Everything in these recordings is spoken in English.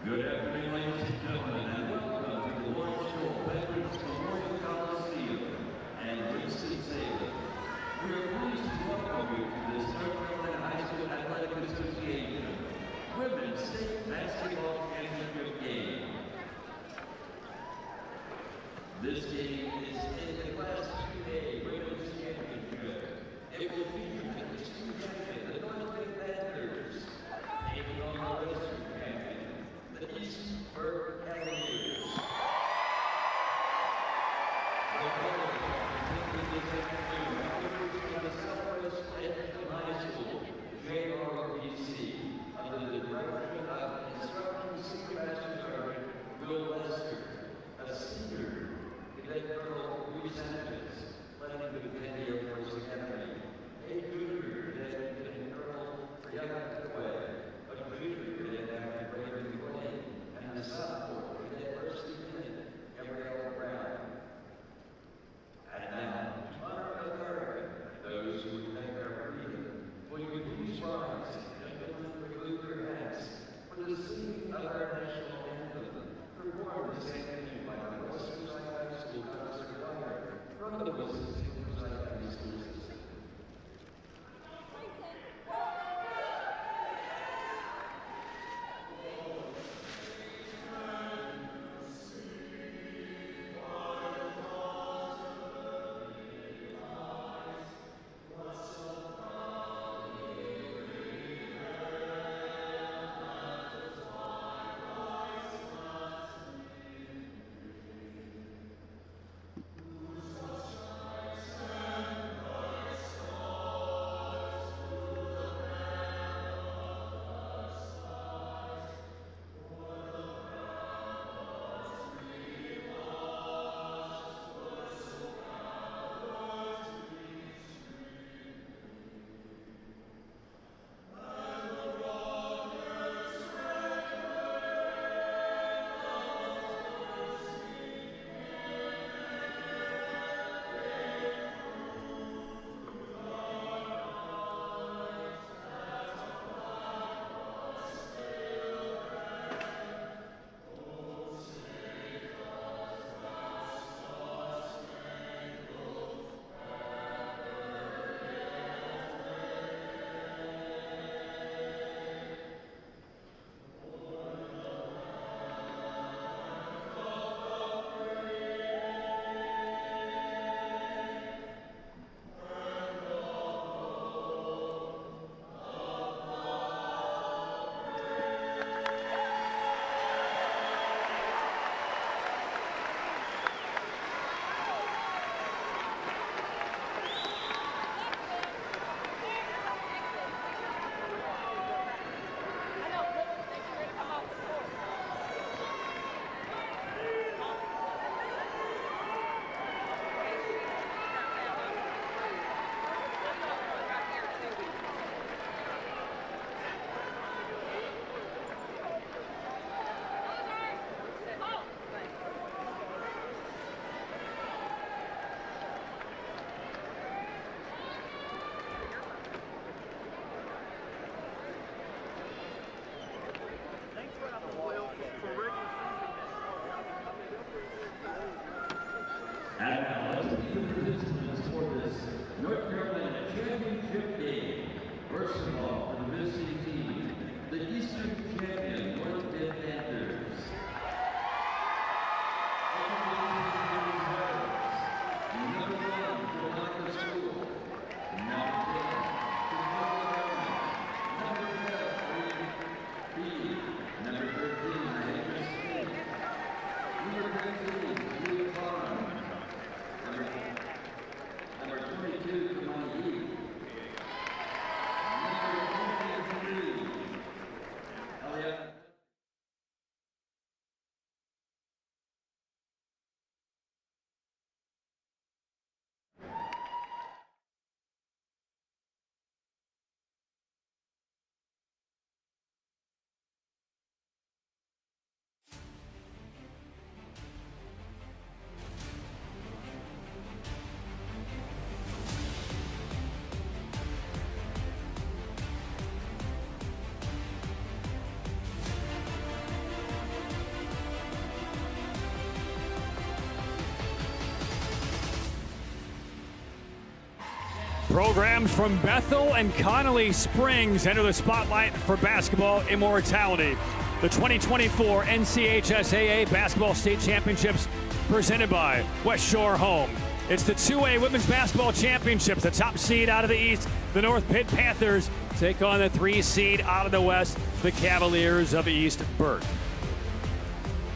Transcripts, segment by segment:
Good afternoon, ladies and gentlemen, and welcome to the Lawrence Shore Veterans Memorial Coliseum and Winston-Salem. We are pleased to welcome you to the North Carolina High School Athletic Association Women's State Basketball Championship game. This game is in the Class 2A Women's Championship. It will feature the student champion, the North Panthers, taking on the Western champion, the East Burke Cavaliers. The colors presented this afternoon are the Southwest Edgerton High School, JROTC, under the direction of Instructional Senior Master Sergeant Will Lester, a senior Cadet Colonel Louis Sanchez, planning to attend the Air Force Academy, a junior Cadet Lieutenant Colonel Brianna Cutaway, a junior Cadet Captain Raymond McLean, and the sophomore Cadet First Lieutenant Gabrielle Brown. And now, to honor America, those who Programs from Bethel and Connolly Springs enter the spotlight for basketball immortality. The 2024 NCHSAA Basketball State Championships presented by West Shore Home. It's the 2A Women's Basketball Championships. The top seed out of the East, the North Pitt Panthers, take on the 3 seed out of the West, the Cavaliers of East Burke.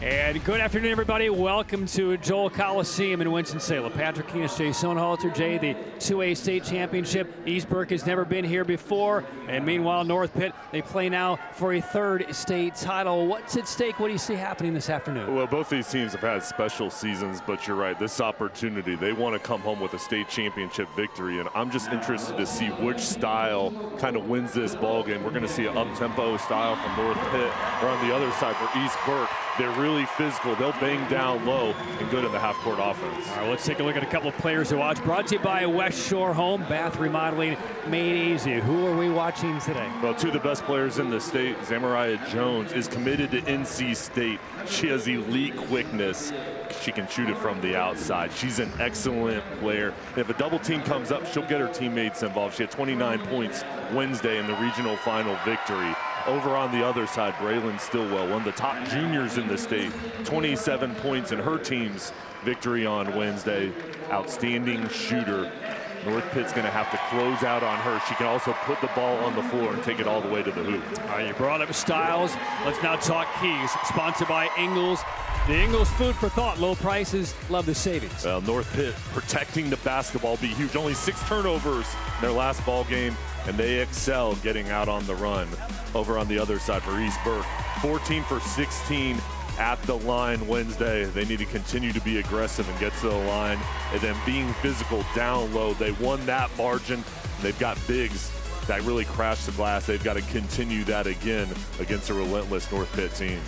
And good afternoon, everybody. Welcome to Joel Coliseum in Winston-Salem. Patrick Keenis, Jay Sonhalter. Jay, the 2A state championship. East Burke has never been here before. And meanwhile, North Pitt, they play now for a 3rd state title. What's at stake? What do you see happening this afternoon? Well, both these teams have had special seasons, but you're right. This opportunity, they want to come home with a state championship victory. And I'm just interested to see which style kind of wins this ball game. We're going to see an up-tempo style from North Pitt. Or on the other side for East Burke, they're really physical. They'll bang down low and good in the half-court offense. All right, let's take a look at a couple of players to watch. Brought to you by West Shore Home, bath remodeling made easy. Who are we watching today? Well, 2 of the best players in the state. Zamariah Jones is committed to NC State. She has elite quickness. She can shoot it from the outside. She's an excellent player. If a double team comes up, she'll get her teammates involved. She had 29 points Wednesday in the regional final victory. Over on the other side, Braylon Stillwell, one of the top juniors in the state, 27 points in her team's victory on Wednesday. Outstanding shooter. North Pitt's going to have to close out on her. She can also put the ball on the floor and take it all the way to the hoop. All right, you brought up styles. Let's now talk keys. Sponsored by Ingles. The Ingles food for thought. Low prices, love the savings. Well, North Pitt protecting the basketball be huge. Only 6 turnovers in their last ball game, and they excel getting out on the run. Over on the other side for East Burke, 14 for 16 at the line Wednesday. They need to continue to be aggressive and get to the line, and then being physical down low. They won that margin. They've got bigs that really crash the glass. They've got to continue that again against a relentless North Pitt team.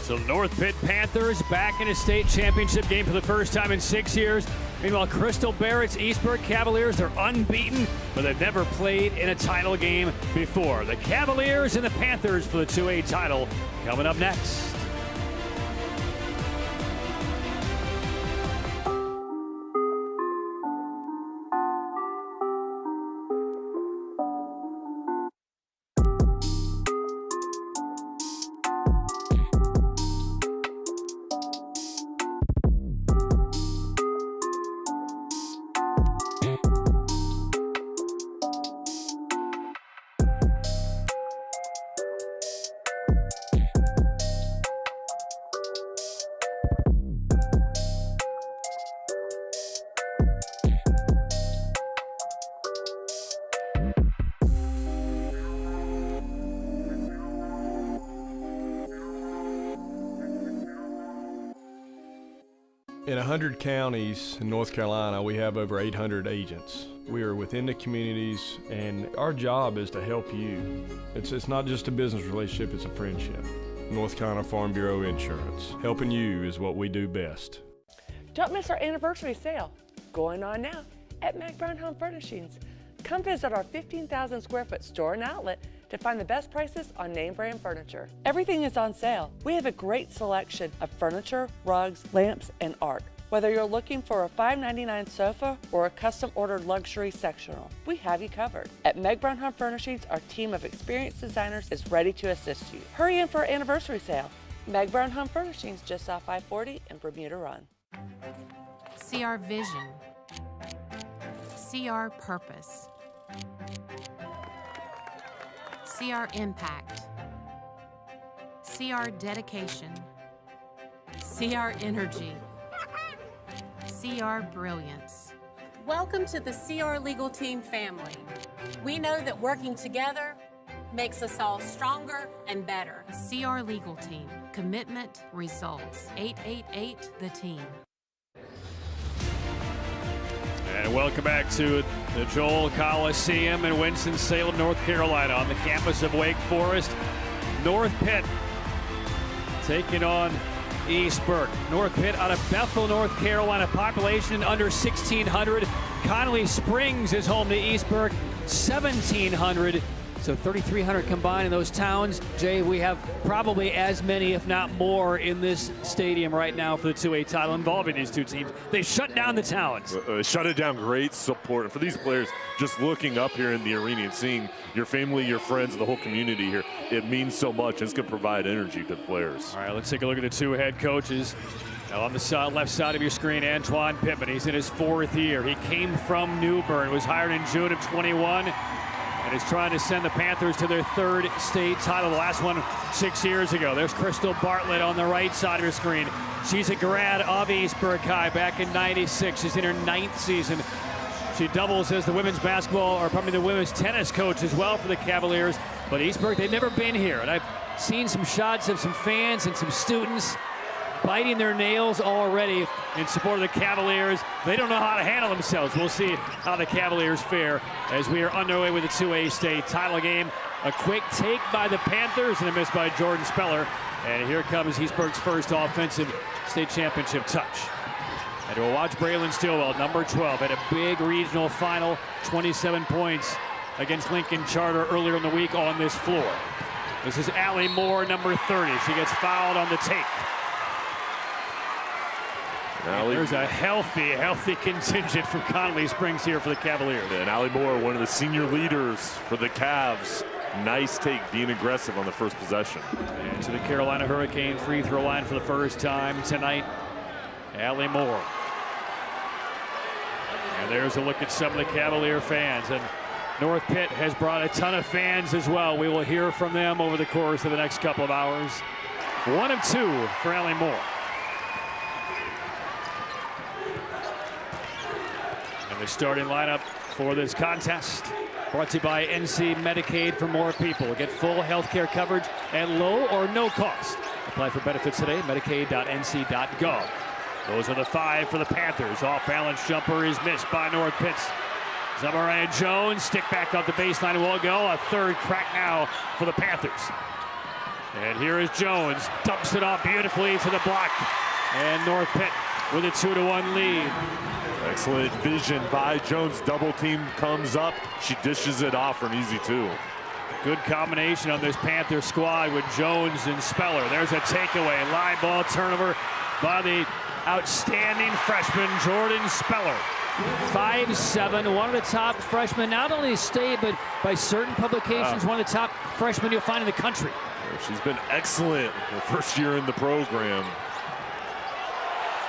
So North Pitt Panthers back in a state championship game for the first time in 6 years. Meanwhile, Crystal Barrett's East Burke Cavaliers, they're unbeaten, but they've never played in a title game before. The Cavaliers and the Panthers for the 2A title coming up next. In 100 counties in North Carolina, we have over 800 agents. We are within the communities, and our job is to help you. It's not just a business relationship, it's a friendship. North Carolina Farm Bureau Insurance. Helping you is what we do best. Don't miss our anniversary sale, going on now at Meg Brown Home Furnishings. Come visit our 15,000 square foot store and outlet to find the best prices on name brand furniture. Everything is on sale. We have a great selection of furniture, rugs, lamps, and art. Whether you're looking for a $5.99 sofa or a custom ordered luxury sectional, we have you covered. At Meg Brown Home Furnishings, our team of experienced designers is ready to assist you. Hurry in for our anniversary sale. Meg Brown Home Furnishings, just off I-40 and Bermuda Run. See our vision. See our purpose. See our impact. See our dedication. See our energy. See our brilliance. Welcome to the CR Legal Team family. We know that working together makes us all stronger and better. CR Legal Team. Commitment, results. 888 the team. And welcome back to the Joel Coliseum in Winston-Salem, North Carolina, on the campus of Wake Forest. North Pitt taking on East Burke. North Pitt out of Bethel, North Carolina, population under 1,600. Connolly Springs is home to East Burke, 1,700. So 3,300 combined in those towns. Jay, we have probably as many, if not more, in this stadium right now for the 2A title involving these two teams. They shut down the towns. Shut it down. Great support. And for these players, just looking up here in the arena and seeing your family, your friends, the whole community here, it means so much. It's going to provide energy to the players. All right, let's take a look at the two head coaches. Now on the left side of your screen, Antoine Pittman. He's in his 4th year. He came from New Bern, was hired in June of 21, and is trying to send the Panthers to their 3rd state title. The last one 6 years ago. There's Crystal Bartlett on the right side of your screen. She's a grad of East Burke High back in '96. She's in her 9th season. She doubles as the women's the women's tennis coach as well for the Cavaliers. But East Burke, they've never been here, and I've seen some shots of some fans and some students biting their nails already in support of the Cavaliers. They don't know how to handle themselves. We'll see how the Cavaliers fare as we are underway with the 2A state title game. A quick take by the Panthers and a miss by Jordan Speller. And here comes East Burke's first offensive state championship touch. And we'll watch Braylon Stillwell, number 12, had a big regional final, 27 points against Lincoln Charter earlier in the week on this floor. This is Allie Moore, number 30. She gets fouled on the take. There's a healthy contingent from Connolly Springs here for the Cavaliers. And Allie Moore, one of the senior leaders for the Cavs. Nice take, being aggressive on the first possession. And to the Carolina Hurricane free throw line for the first time tonight, Allie Moore. And there's a look at some of the Cavalier fans. And North Pitt has brought a ton of fans as well. We will hear from them over the course of the next couple of hours. 1 of 2 for Allie Moore. The starting lineup for this contest brought to you by NC Medicaid for more people. Get full health care coverage at low or no cost. Apply for benefits today, medicaid.nc.gov. Those are the 5 for the Panthers. Off-balance jumper is missed by North Pitt's Zamariah Jones. Stick back off the baseline will go. A 3rd crack now for the Panthers. And here is Jones. Dumps it off beautifully to the block. And North Pitt with a 2-1 lead. Excellent vision by Jones. Double team comes up. She dishes it off for an easy 2. Good combination on this Panther squad with Jones and Speller. There's a takeaway. Line ball turnover by the outstanding freshman Jordan Speller. 5'7", one of the top freshmen, not only state, but by certain publications, one of the top freshmen you'll find in the country. She's been excellent her first year in the program.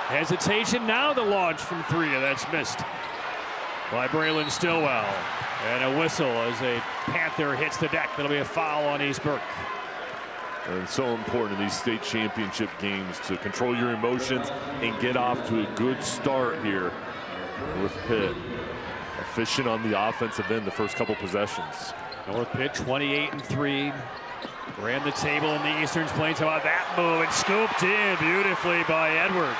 Hesitation now, the launch from 3, that's missed by Braylon Stillwell. And a whistle as a Panther hits the deck. That'll be a foul on East Burke. And it's so important in these state championship games to control your emotions and get off to a good start here with Pitt. Efficient on the offensive end the first couple possessions. North Pitt 28-3. Ran the table in the Eastern Plains. How about that move? And scooped in beautifully by Edwards.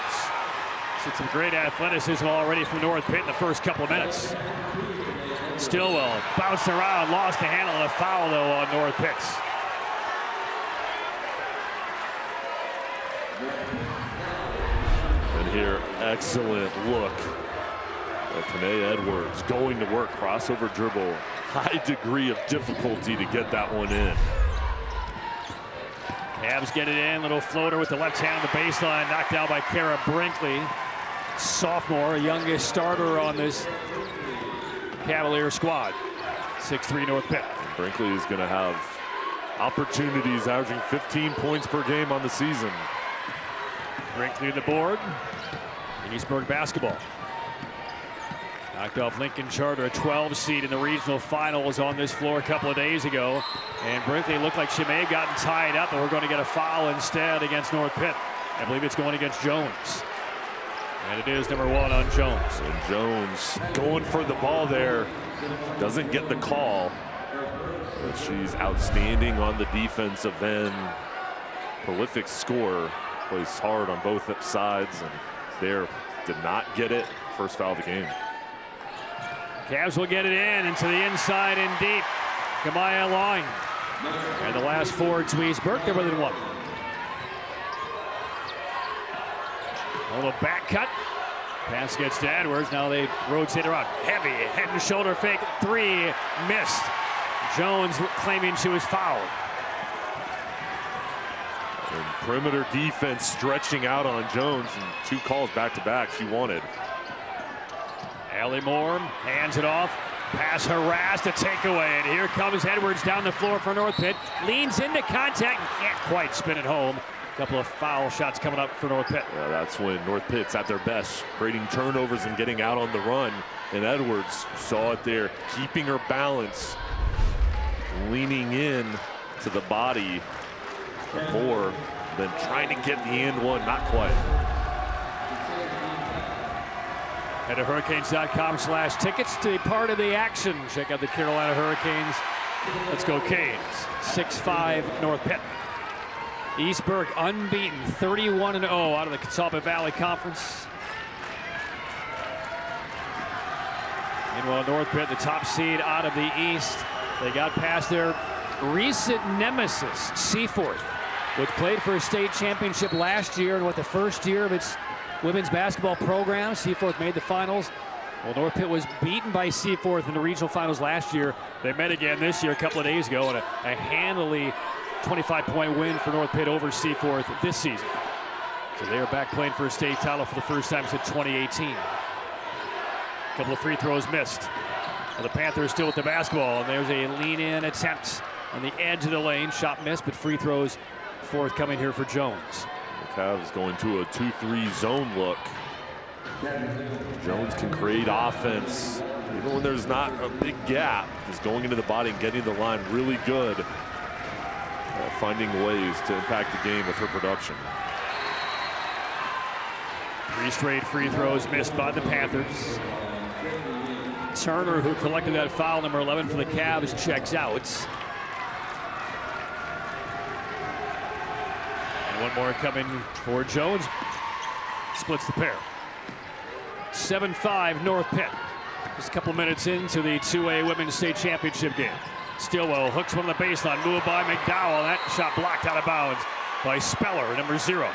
Some great athleticism already from North Pitt in the first couple of minutes. Stillwell bounced around, lost the handle, and a foul though on North Pitt. And here, excellent look at Kanae Edwards going to work, crossover dribble. High degree of difficulty to get that one in. Cavs get it in, little floater with the left hand on the baseline, knocked out by Kara Brinkley. Sophomore, youngest starter on this Cavalier squad. 6'3" North Pitt. Brinkley is going to have opportunities, averaging 15 points per game on the season. Brinkley the board. East Burke basketball. Knocked off Lincoln Charter, a 12 seed in the regional finals on this floor a couple of days ago. And Brinkley looked like she may have gotten tied up, but we're going to get a foul instead against North Pitt. I believe it's going against Jones. And it is number 1 on Jones. And Jones going for the ball there. Doesn't get the call. But she's outstanding on the defensive end. Prolific scorer. Plays hard on both sides. And there did not get it. First foul of the game. Cavs will get it in into the inside and deep. Kamaya Long. And the last 4 to East Burke. They're within 1. A little back cut. Pass gets to Edwards. Now they rotate around. Heavy head and shoulder fake. 3 missed. Jones claiming she was fouled. And perimeter defense stretching out on Jones, and 2 calls back-to-back she wanted. Allie Moore hands it off. Pass harassed, a takeaway, and here comes Edwards down the floor for North Pitt. Leans into contact and can't quite spin it home. A couple of foul shots coming up for North Pitt. Yeah, that's when North Pitt's at their best, creating turnovers and getting out on the run. And Edwards saw it there, keeping her balance, leaning in to the body more than trying to get the and one, not quite. Head to Hurricanes.com/tickets to be part of the action. Check out the Carolina Hurricanes. Let's go Canes. 6-5 North Pitt. East Burke unbeaten, 31-0 out of the Catawba Valley Conference. Meanwhile, North Pitt, the top seed out of the East. They got past their recent nemesis, Seaforth, which played for a state championship last year and the first year of its women's basketball program. Seaforth made the finals. Well, North Pitt was beaten by Seaforth in the regional finals last year. They met again this year a couple of days ago, and a handily 25-point win for North Pitt over Seaforth this season. So they are back playing for a state title for the first time since 2018. A couple of free throws missed. Well, the Panthers still with the basketball, and there's a lean-in attempt on the edge of the lane. Shot missed, but free throws forthcoming here for Jones. The Cavs going to a 2-3 zone look. Jones can create offense even when there's not a big gap. Just going into the body and getting the line really good. Finding ways to impact the game with her production. 3 straight free throws missed by the Panthers. Turner, who collected that foul, number 11 for the Cavs, checks out. And one more coming for Jones. Splits the pair. 7-5 North Pitt. Just a couple minutes into the 2A Women's State Championship game. Stillwell hooks one on the baseline, moved by McDowell. That shot blocked out of bounds by Speller, number 0.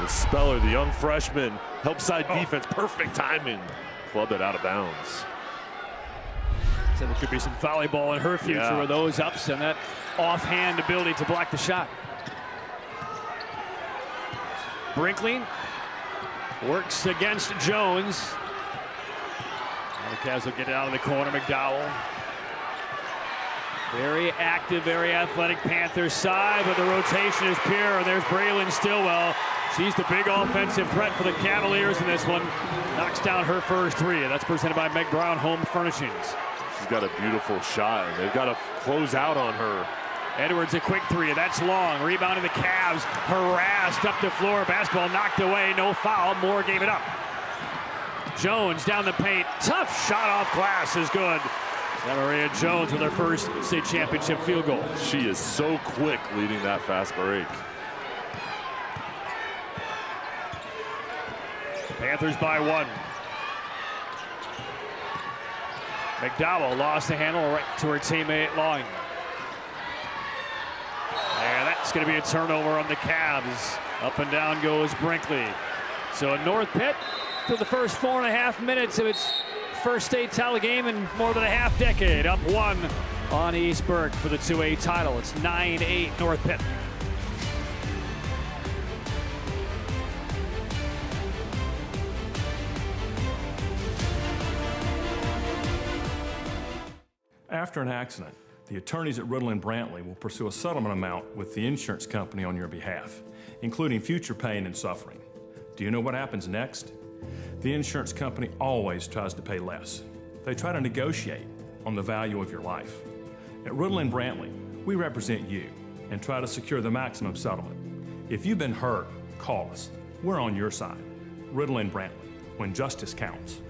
Speller, the young freshman, help side defense, perfect timing. Club it out of bounds. So there could be some volleyball in her future with those ups and that offhand ability to block the shot. Brinkley works against Jones. The Cavs will get it out of the corner. McDowell. Very active, very athletic Panthers side, but the rotation is pure. And there's Braylon Stillwell. She's the big offensive threat for the Cavaliers in this one. Knocks down her first 3. That's presented by Meg Brown Home Furnishings. She's got a beautiful shot, and they've got to close out on her. Edwards a quick 3. That's long. Rebounding the Cavs. Harassed up the floor. Basketball knocked away. No foul. Moore gave it up. Jones down the paint. Tough shot off glass is good. Maria Jones with her first state championship field goal. She is so quick leading that fast break. Panthers by 1. McDowell lost the handle right to her teammate Long. And that's going to be a turnover on the Cavs. Up and down goes Brinkley. So North Pitt, through the first 4.5 minutes of its first state title game in more than a half decade, up 1 on East Burke for the 2A title. It's 9-8 North Pitt. After an accident, the attorneys at Riddle and Brantley will pursue a settlement amount with the insurance company on your behalf, including future pain and suffering. Do you know what happens next? The insurance company always tries to pay less. They try to negotiate on the value of your life. At Riddle and Brantley, we represent you and try to secure the maximum settlement. If you've been hurt, call us. We're on your side. Riddle and Brantley, when justice counts.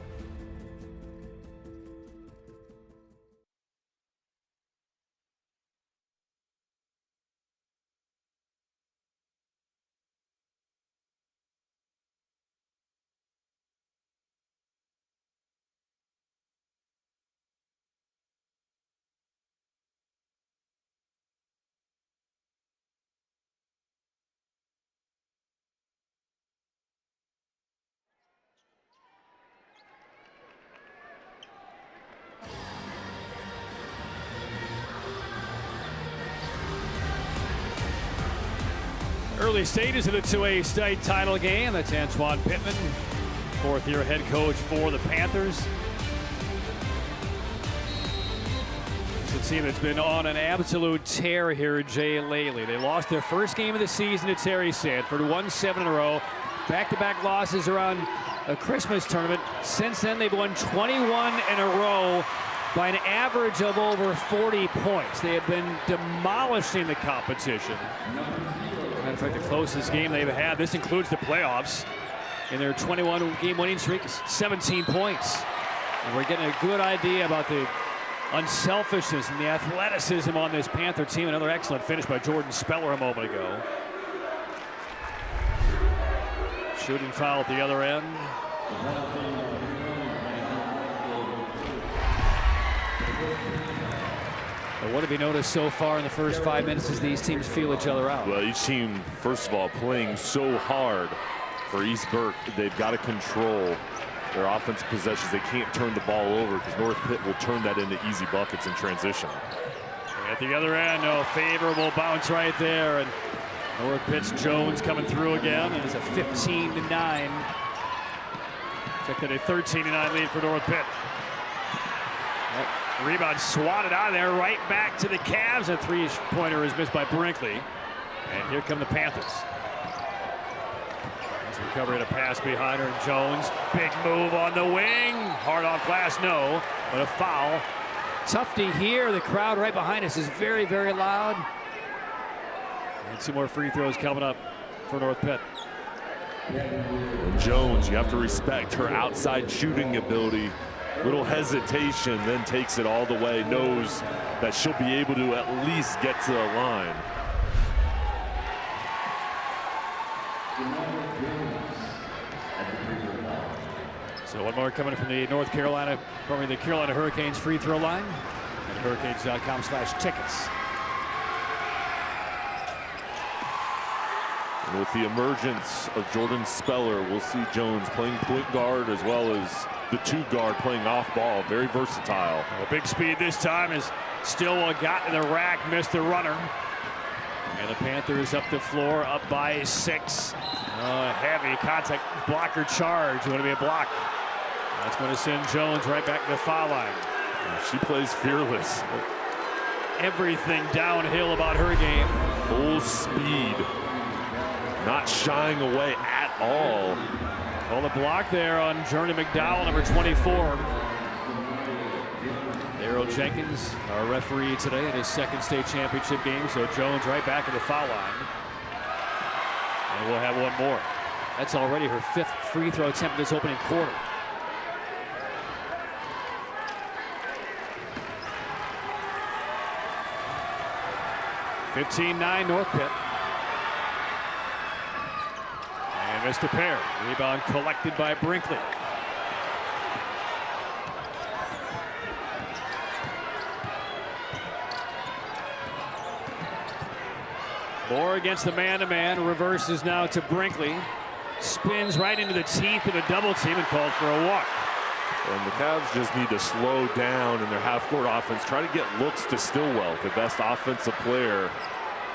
Early stages of the 2A state title game. That's Antoine Pittman, fourth-year head coach for the Panthers. It's a team that's been on an absolute tear here, Jay lately. They lost their first game of the season to Terry Sanford, won 7 in a row. Back-to-back losses around a Christmas tournament. Since then, they've won 21 in a row by an average of over 40 points. They have been demolishing the competition. Matter of fact, the closest game they've had, this includes the playoffs, in their 21-game winning streak, is 17 points. And we're getting a good idea about the unselfishness and the athleticism on this Panther team. Another excellent finish by Jordan Speller a moment ago. Shooting foul at the other end. But what have you noticed so far in the first 5 minutes as these teams feel each other out? Well, each team, first of all, playing so hard for East Burke. They've got to control their offensive possessions. They can't turn the ball over because North Pitt will turn that into easy buckets in transition. At the other end, no favorable bounce right there. And North Pitt's Jones coming through again, and it's a 15-9. Check that, a 13-9 lead for North Pitt. That rebound swatted out of there, right back to the Cavs. A three-pointer is missed by Brinkley. And here come the Panthers. Nice recovery and a pass behind her. And Jones, big move on the wing. Hard off glass, no, but a foul. Tough to hear. The crowd right behind us is very, very loud. And 2 more free throws coming up for North Pitt. Jones, you have to respect her outside shooting ability. Little hesitation, then takes it all the way. Knows that she'll be able to at least get to the line. So one more coming from the the Carolina Hurricanes free throw line at hurricanes.com/tickets. And with the emergence of Jordan Speller, we'll see Jones playing point guard as well as the 2 guard playing off ball. Very versatile. Well, big speed this time as Stillwell got to the rack, missed the runner. And the Panthers up the floor, up by 6. Heavy contact, blocker charge. Going to be a block. That's going to send Jones right back to the foul line. She plays fearless. Everything downhill about her game. Full speed. Not shying away at all. Well, the block there on Journey McDowell, number 24. Darrell Jenkins, our referee today in his 2nd state championship game. So Jones right back at the foul line. And we'll have one more. That's already her 5th free throw attempt in this opening quarter. (15-9) North Pitt. And missed a pair. Rebound collected by Brinkley. Moore against the man-to-man. Reverses now to Brinkley. Spins right into the teeth of a double team and called for a walk. And the Cavs just need to slow down in their half-court offense. Try to get looks to Stillwell, the best offensive player.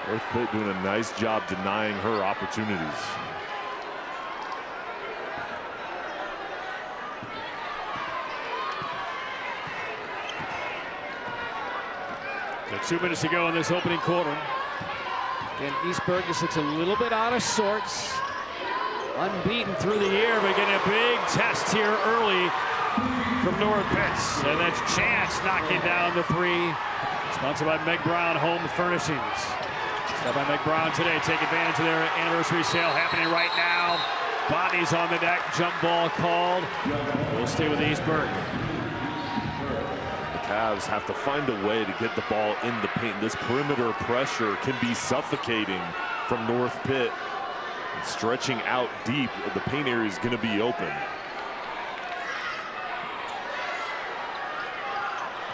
North Pitt doing a nice job denying her opportunities. So 2 minutes to go in this opening quarter. And East Burke just looks a little bit out of sorts. Unbeaten through the year, but getting a big test here early from North Pitt. And that's Chance knocking down the 3. Sponsored by Meg Brown Home Furnishings. Stop by Meg Brown today. Take advantage of their anniversary sale happening right now. Bodies on the deck. Jump ball called. We'll stay with East Burke. Cavs have to find a way to get the ball in the paint. This perimeter pressure can be suffocating from North Pitt. And stretching out deep, the paint area is going to be open.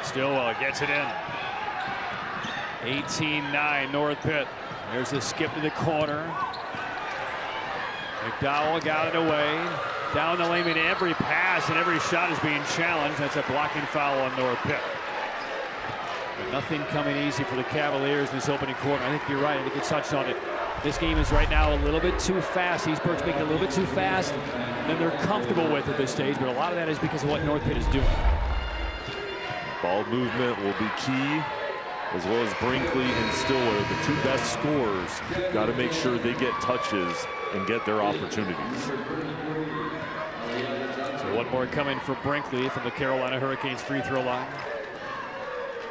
Stillwell gets it in. 18-9 North Pitt. There's the skip to the corner. McDowell got it away. Down the lane, every pass and every shot is being challenged. That's a blocking foul on North Pitt. But nothing coming easy for the Cavaliers in this opening quarter. I think you're right. I think you touched on it. This game is right now a little bit too fast. Burke's making it a little bit too fast than they're comfortable with at this stage, but a lot of that is because of what North Pitt is doing. Ball movement will be key, as well as Brinkley and Stiller, the two best scorers. Got to make sure they get touches and get their opportunities. So one more coming for Brinkley from the Carolina Hurricanes free throw line.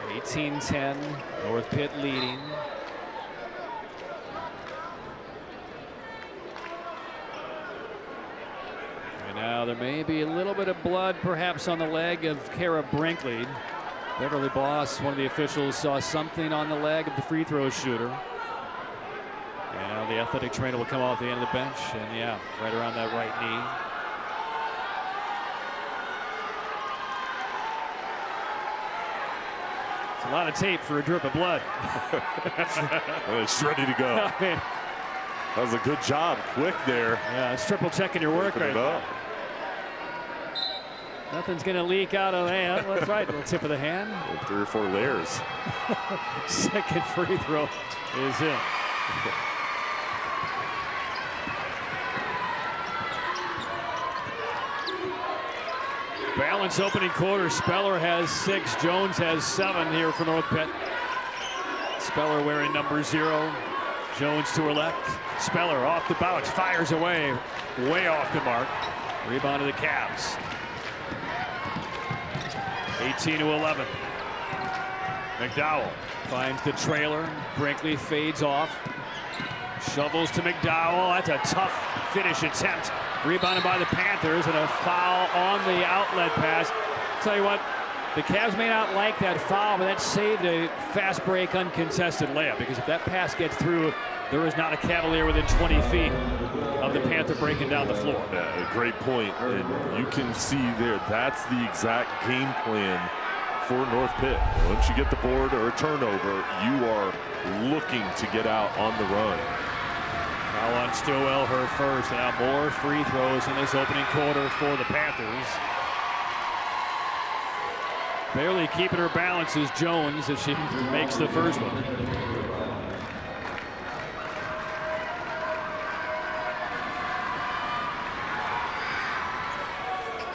18-10, North Pitt leading. And now there may be a little bit of blood perhaps on the leg of Kara Brinkley. Beverly Boss, one of the officials, saw something on the leg of the free throw shooter. And now the athletic trainer will come off the end of the bench, and yeah, right around that right knee. It's a lot of tape for a drip of blood. It's ready to go. I mean, that was a good job, quick there. Yeah, it's triple checking your work right now. Nothing's going to leak out of the hand. That's right, little tip of the hand. 3 or 4 layers. Second free throw is in. Balance opening quarter. Speller has 6. Jones has 7 here for North Pitt. Speller wearing number 0. Jones to her left. Speller off the bounce. Fires away. Way off the mark. Rebound to the Cavs. 18-11. McDowell finds the trailer. Brinkley fades off. Shovels to McDowell. That's a tough finish attempt. Rebounded by the Panthers, and a foul on the outlet pass. Tell you what, the Cavs may not like that foul, but that saved a fast break uncontested layup, because if that pass gets through, there is not a Cavalier within 20 feet of the Panther breaking down the floor. Yeah, a great point. And you can see there, that's the exact game plan for North Pitt. Once you get the board or a turnover, you are looking to get out on the run. Foul on Stillwell, her first. Now more free throws in this opening quarter for the Panthers. Barely keeping her balance is Jones as she makes the first one.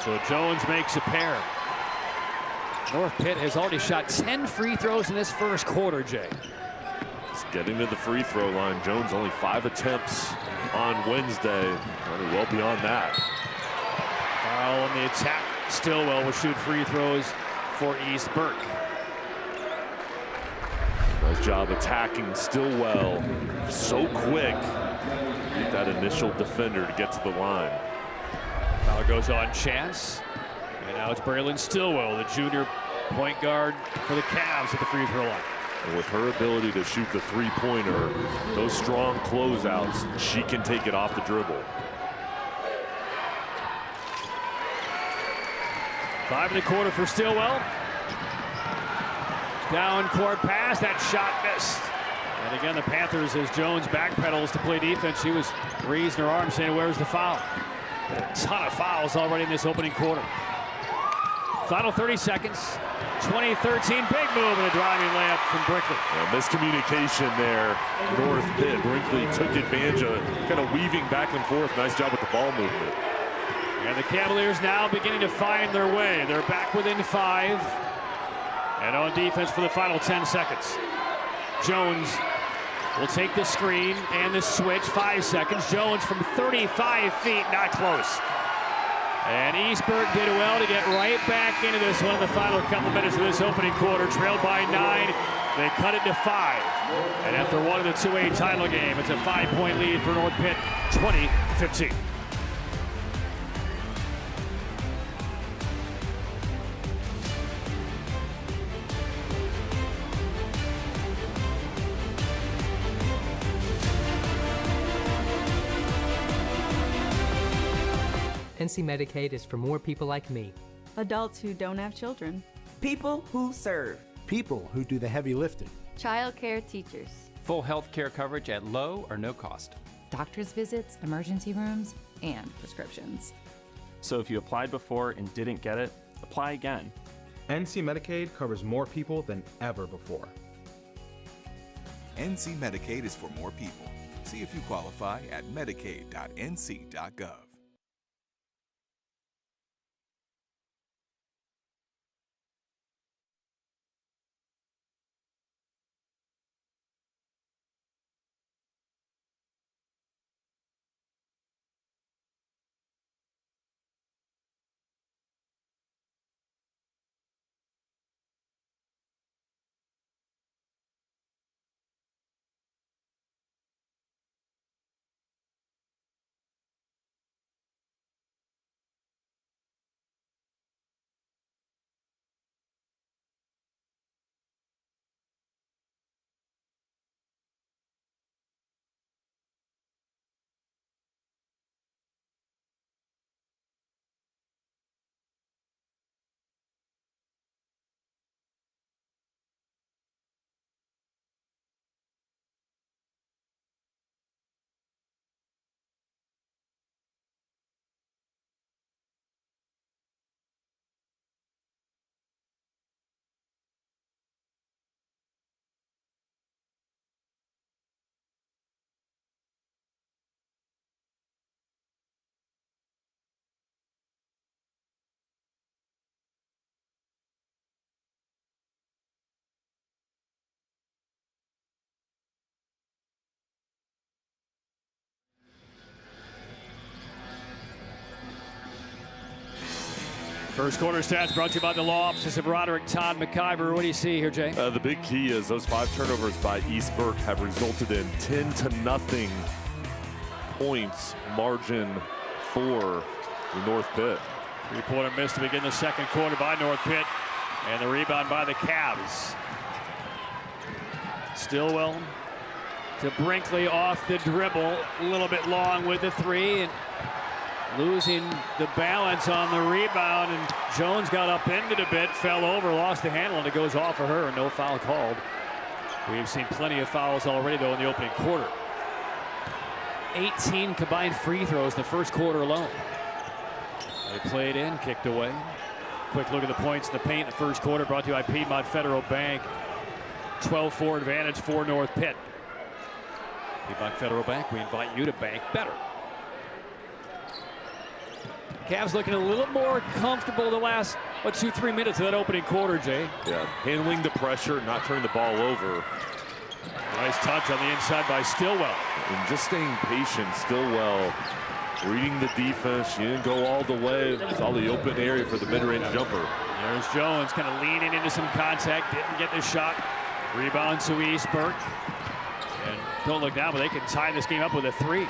So Jones makes a pair. North Pitt has already shot 10 free throws in this first quarter, Jay. Just getting to the free throw line. Jones only 5 attempts on Wednesday. Well beyond that. Foul on the attack. Stillwell will shoot free throws for East Burke. Nice job attacking Stillwell. So quick. Beat that initial defender to get to the line. Foul goes on Chance. And now it's Braylon Stillwell, the junior point guard for the Cavs at the free throw line. And with her ability to shoot the three-pointer, those strong closeouts, she can take it off the dribble. 5 in the quarter for Stillwell. Down court pass, that shot missed. And again, the Panthers, as Jones backpedals to play defense, she was raising her arm saying, where's the foul? A ton of fouls already in this opening quarter. Final 30 seconds. 2013 big move and a driving layup from Brinkley. Yeah, miscommunication there. North Pitt. Brinkley took advantage of it, kind of weaving back and forth. Nice job with the ball movement. And the Cavaliers now beginning to find their way. They're back within 5. And on defense for the final 10 seconds. Jones will take the screen and the switch. 5 seconds. Jones from 35 feet, not close. And East Burke did well to get right back into this one in the final couple minutes of this opening quarter. Trailed by 9. They cut it to 5. And after one of the 2A title game, it's a 5-point lead for North Pitt, 20-15. NC Medicaid is for more people like me. Adults who don't have children. People who serve. People who do the heavy lifting. Child care teachers. Full health care coverage at low or no cost. Doctor's visits, emergency rooms, and prescriptions. So if you applied before and didn't get it, apply again. NC Medicaid covers more people than ever before. NC Medicaid is for more people. See if you qualify at medicaid.nc.gov. First quarter stats brought to you by the law offices of Roderick Todd McIver. What do you see here, Jay? The big key is those 5 turnovers by East Burke have resulted in 10-0 points margin for North Pitt. 3-pointer miss to begin the second quarter by North Pitt, and the rebound by the Cavs. Stillwell to Brinkley off the dribble, a little bit long with the 3, and losing the balance on the rebound, and Jones got upended a bit, fell over, lost the handle, and it goes off for her. No foul called. We've seen plenty of fouls already, though, in the opening quarter. 18 combined free throws in the first quarter alone. They played in, kicked away. Quick look at the points in the paint in the first quarter, brought to you by Piedmont Federal Bank. 12-4 advantage for North Pitt. Piedmont Federal Bank, we invite you to bank better. Cavs looking a little more comfortable the last, 2-3 minutes of that opening quarter, Jay. Yeah, handling the pressure, not turning the ball over. Nice touch on the inside by Stillwell. And just staying patient, Stillwell reading the defense. She didn't go all the way. Saw the open area for the mid-range jumper. There's Jones kind of leaning into some contact, didn't get the shot. Rebound to East Burke. And don't look now, but they can tie this game up with a 3.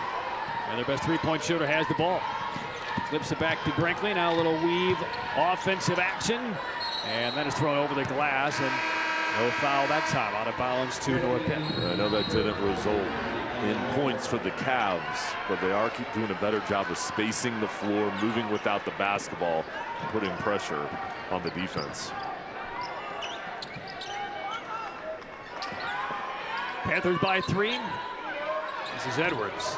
And their best 3-point shooter has the ball. Flips it back to Brinkley. Now a little weave offensive action. And then it's thrown over the glass. And no foul that time. Out of bounds to North Pitt. I know that didn't result in points for the Cavs, but they are keep doing a better job of spacing the floor, moving without the basketball, putting pressure on the defense. Panthers by 3. This is Edwards.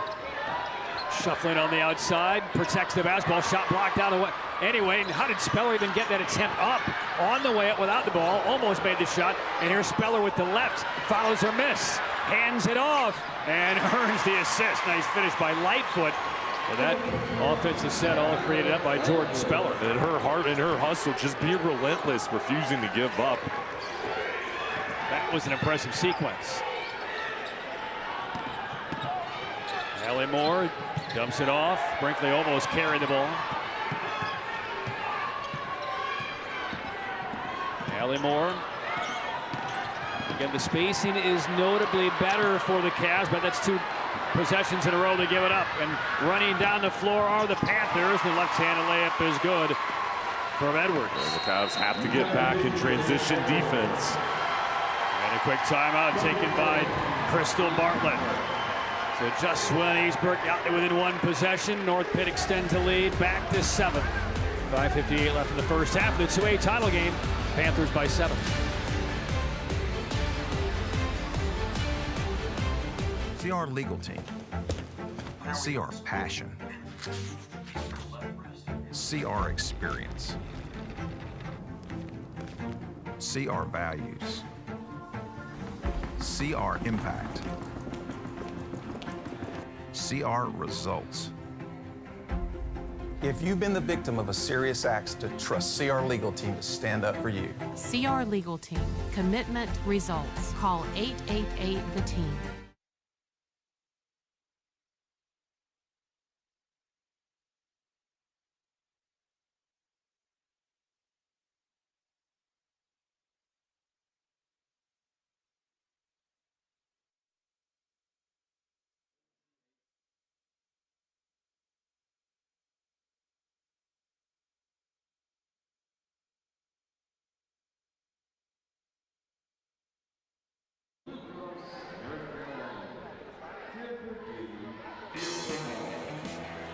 Shuffling on the outside, protects the basketball, shot blocked out of the way. Anyway, how did Speller even get that attempt up? On the way up without the ball, almost made the shot. And here's Speller with the left, follows her miss, hands it off, and earns the assist. Nice finish by Lightfoot. But that offensive set all created up by Jordan Speller. And her heart and her hustle, just being relentless, refusing to give up. That was an impressive sequence. Ellie Moore dumps it off. Brinkley almost carried the ball. Ellie Moore. Again, the spacing is notably better for the Cavs, but that's 2 possessions in a row to give it up. And running down the floor are the Panthers. The left-handed layup is good from Edwards. And the Cavs have to get back in transition defense. And a quick timeout taken by Crystal Bartlett. So just when East Burke got within 1 possession, North Pitt extends the lead back to 7. 5:58 left in the first half of the 2A title game. Panthers by 7. See our legal team. See our passion. See our experience. See our values. See our impact. See our results. If you've been the victim of a serious accident, trust CR Legal Team to stand up for you. CR Legal Team. Commitment, results. Call 888-THE-TEAM.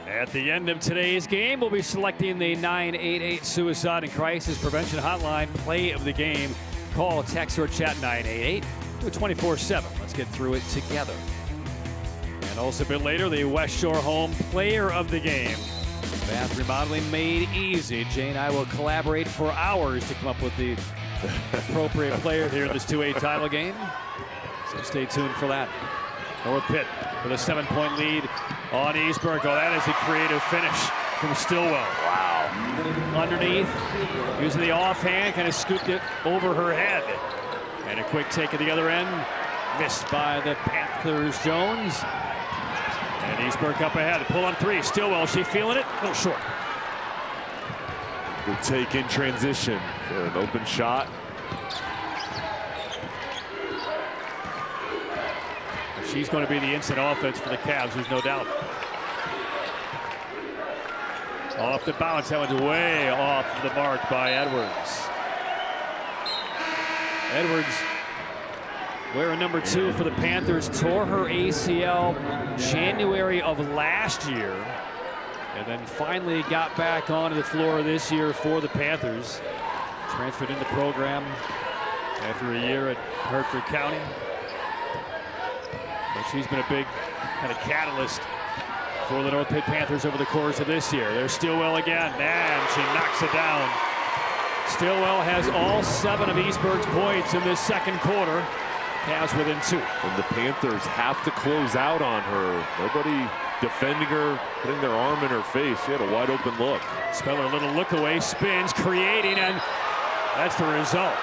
At the end of today's game, we'll be selecting the 988 Suicide and Crisis Prevention Hotline play of the game. Call, text, or chat 988. Do it 24/7. Let's get through it together. And also a bit later, the West Shore Home Player of the Game. Bath remodeling made easy. Jay and I will collaborate for hours to come up with the appropriate player here in this 2A title game. So stay tuned for that. North Pitt with a 7-point lead on East Burke. Oh, that is a creative finish from Stillwell. Wow. Underneath, using the offhand, kind of scooped it over her head. And a quick take at the other end. Missed by the Panthers, Jones. And East Burke up ahead. Pull on three. Stillwell, she feeling it? A little short. Good take in transition. An open shot. She's going to be the instant offense for the Cavs, there's no doubt. Off the bounce, that one's way off the mark by Edwards. Edwards, wearing number 2 for the Panthers, tore her ACL January of last year, and then finally got back onto the floor this year for the Panthers. Transferred in the program after a year at Hertford County. But she's been a big kind of catalyst for the North Pitt Panthers over the course of this year. There's Stillwell again, and she knocks it down. Stillwell has all 7 of East Burke's points in this second quarter. Cavs within 2. And the Panthers have to close out on her. Nobody defending her, putting their arm in her face. She had a wide open look. Speller, a little look away, spins, creating, and that's the result.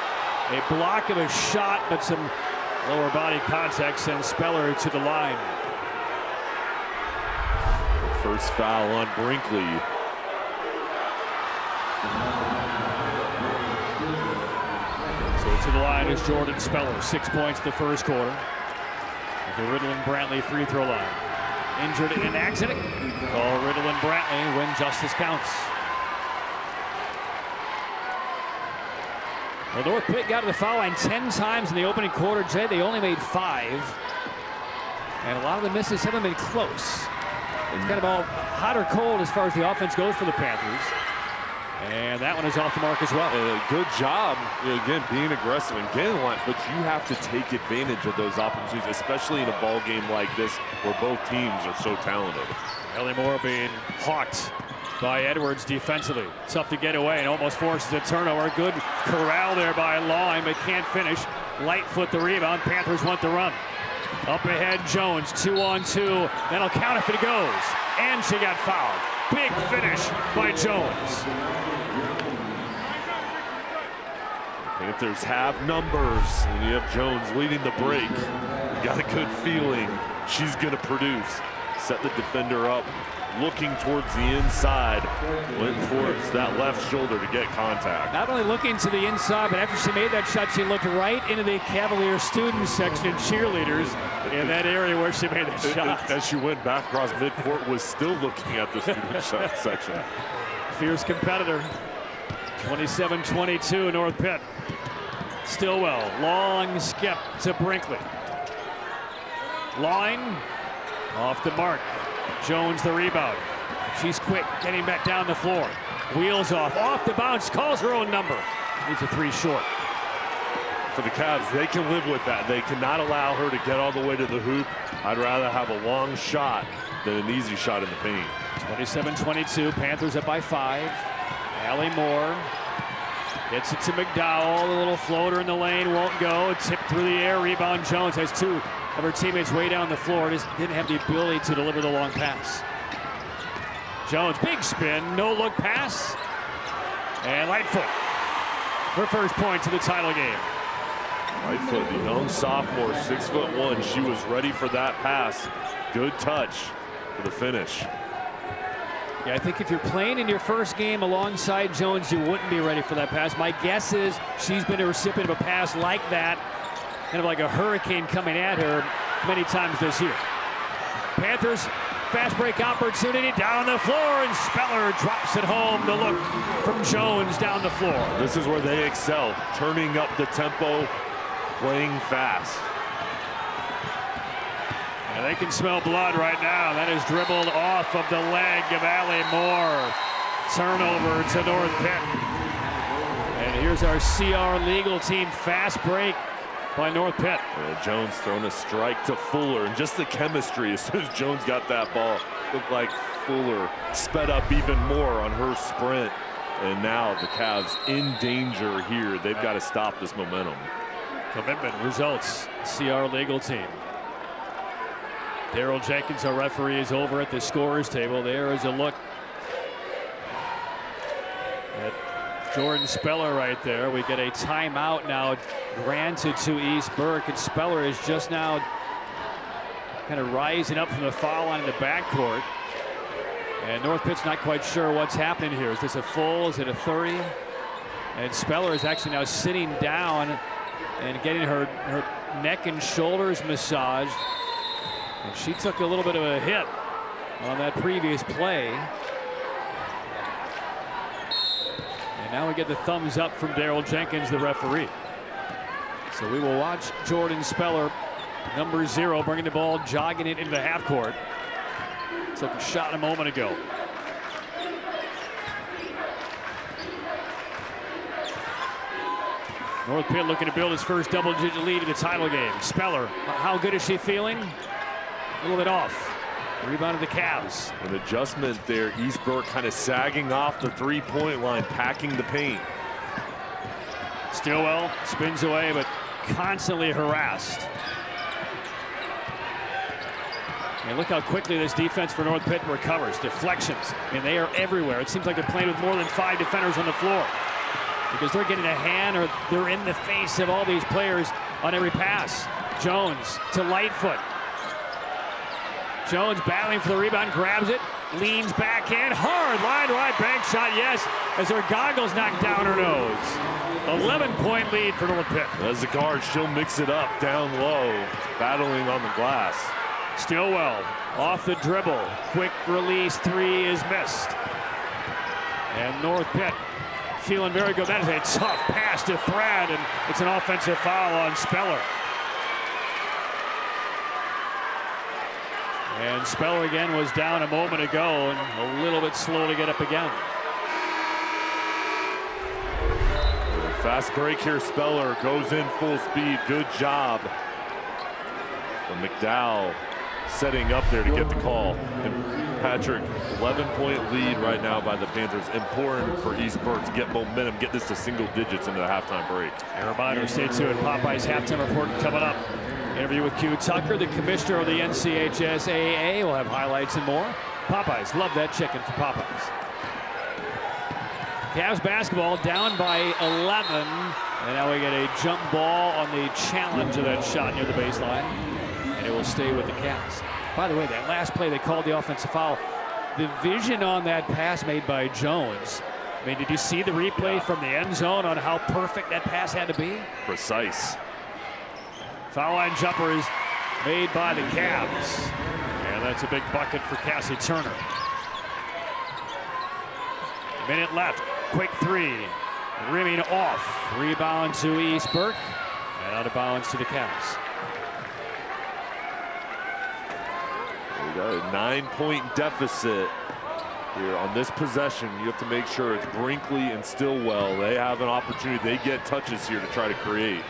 A block of a shot, but some lower body contact sends Speller to the line. First foul on Brinkley. So to the line is Jordan Speller. 6 points in the first quarter. At the Riddle and Brantley free throw line. Injured in an accident. Call Riddle and Brantley when justice counts. Well, North Pitt got to the foul line 10 times in the opening quarter. Jay, they only made 5. And a lot of the misses haven't been close. It's kind of all hot or cold as far as the offense goes for the Panthers. And that one is off the mark as well. Good job, again, being aggressive and getting a lot, but you have to take advantage of those opportunities, especially in a ball game like this where both teams are so talented. Ellie Moore being hawked by Edwards defensively. Tough to get away and almost forces a turnover. Good corral there by Long, but can't finish. Lightfoot the rebound. Panthers want the run. Up ahead, Jones, 2-on-2. That'll count if it goes. And she got fouled. Big finish by Jones. Panthers have numbers, and you have Jones leading the break. You got a good feeling she's going to produce. Set the defender up, looking towards the inside, went towards that left shoulder to get contact. Not only looking to the inside, but after she made that shot, she looked right into the Cavalier student section, cheerleaders, in that area where she made that shot. As she went back across midcourt, was still looking at the student section. Fierce competitor. 27-22, North Pitt. Stillwell, long skip to Brinkley. Line, off the mark. Jones the rebound. She's quick, getting back down the floor. Wheels off the bounce, calls her own number. Needs a 3 short. For the Cavs, they can live with that. They cannot allow her to get all the way to the hoop. I'd rather have a long shot than an easy shot in the paint. 27-22, Panthers up by 5. Allie Moore Gets it to McDowell. The little floater in the lane won't go. Tip through the air. Rebound Jones. Has two of her teammates way down the floor. Just didn't have the ability to deliver the long pass. Jones, big spin. No look pass. And Lightfoot. Her first point to the title game. Lightfoot, the young sophomore, 6'1". She was ready for that pass. Good touch for the finish. Yeah, I think if you're playing in your first game alongside Jones, you wouldn't be ready for that pass. My guess is she's been a recipient of a pass like that, kind of like a hurricane coming at her many times this year. Panthers, fast break opportunity down the floor, and Speller drops it home. The look from Jones down the floor. This is where they excel, turning up the tempo, playing fast. And they can smell blood right now. That is dribbled off of the leg of Allie Moore. Turnover to North Pitt. And here's our CR legal team fast break by North Pitt. Jones throwing a strike to Fuller, and just the chemistry as soon as Jones got that ball, looked like Fuller sped up even more on her sprint. And now the Cavs in danger here. They've got to stop this momentum. Commitment results. CR legal team. Daryl Jenkins, our referee, is over at the scorer's table. There is a look at Jordan Speller right there. We get a timeout now granted to East Burke, and Speller is just now kind of rising up from the foul line in the backcourt. And North Pitt's not quite sure what's happening here. Is this a full? Is it a 30? And Speller is actually now sitting down and getting her neck and shoulders massaged. And she took a little bit of a hit on that previous play. And now we get the thumbs up from Daryl Jenkins, the referee. So we will watch Jordan Speller, number 0, bringing the ball, jogging it into the half court. Took a shot a moment ago. North Pitt looking to build his first double-digit lead in the title game. Speller, how good is she feeling? A little bit off. Rebound of the Cavs. An adjustment there. East Burke kind of sagging off the three-point line, packing the paint. Stillwell spins away, but constantly harassed. And look how quickly this defense for North Pitt recovers. Deflections, and they are everywhere. It seems like they're playing with more than 5 defenders on the floor, because they're getting a hand or they're in the face of all these players on every pass. Jones to Lightfoot. Jones battling for the rebound, grabs it, leans back in, hard line right, bank shot, yes, as her goggles knocked down her nose. 11-point lead for North Pitt. As the guard, she'll mix it up down low, battling on the glass. Stillwell off the dribble, quick release 3 is missed. And North Pitt feeling very good. That is a tough pass to Thread, and it's an offensive foul on Speller. And Speller again was down a moment ago and a little bit slow to get up again. Fast break here. Speller goes in full speed. Good job from McDowell setting up there to get the call. And Patrick, 11-point lead right now by the Panthers. Important for East Burke to get momentum, get this to single digits into the halftime break. A reminder, stay tuned. Popeye's halftime report coming up. Interview with Q Tucker, the commissioner of the NCHSAA. We'll have highlights and more. Popeyes, love that chicken for Popeyes. Cavs basketball down by 11. And now we get a jump ball on the challenge of that shot near the baseline. And it will stay with the Cavs. By the way, that last play, they called the offensive foul. The vision on that pass made by Jones. I mean, did you see the replay from the end zone on how perfect that pass had to be? Precise. Foul line jumper is made by the Cavs. And that's a big bucket for Cassie Turner. Minute left. Quick 3. Rimming off. Rebound to East Burke. And out of bounds to the Cavs. We got a 9-point deficit here on this possession. You have to make sure it's Brinkley and Stillwell. They have an opportunity. They get touches here to try to create.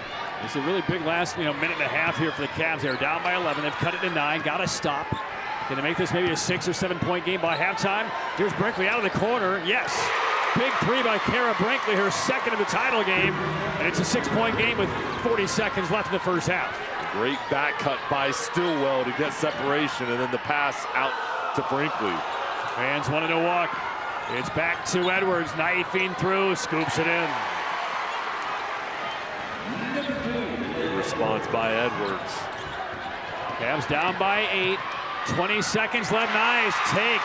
It's a really big last minute and a half here for the Cavs. They're down by 11. They've cut it to 9. Got to stop. Can they make this maybe a 6 or 7 point game by halftime? Here's Brinkley out of the corner. Yes. Big three by Kara Brinkley, her second of the title game, and it's a 6-point game with 40 seconds left in the first half. Great back cut by Stillwell to get separation, and then the pass out to Brinkley. Fans wanted to walk. It's back to Edwards, knifing through, scoops it in. Good response by Edwards. Cavs down by 8. 20 seconds left. Nice take.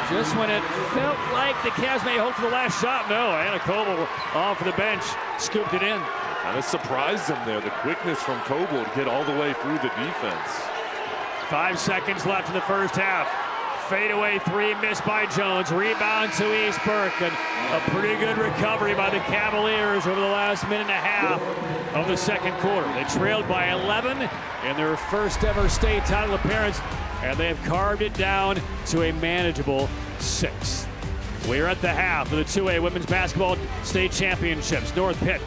Just when it felt like the Cavs may hope for the last shot. No, Anna Coble off the bench, scooped it in. Kind of surprised them there. The quickness from Coble to get all the way through the defense. 5 seconds left in the first half. Fadeaway three missed by Jones. Rebound to East Burke. And a pretty good recovery by the Cavaliers over the last minute and a half of the second quarter. They trailed by 11 in their first ever state title appearance, and they have carved it down to a manageable 6. We're at the half of the 2A Women's Basketball State Championships. North Pitt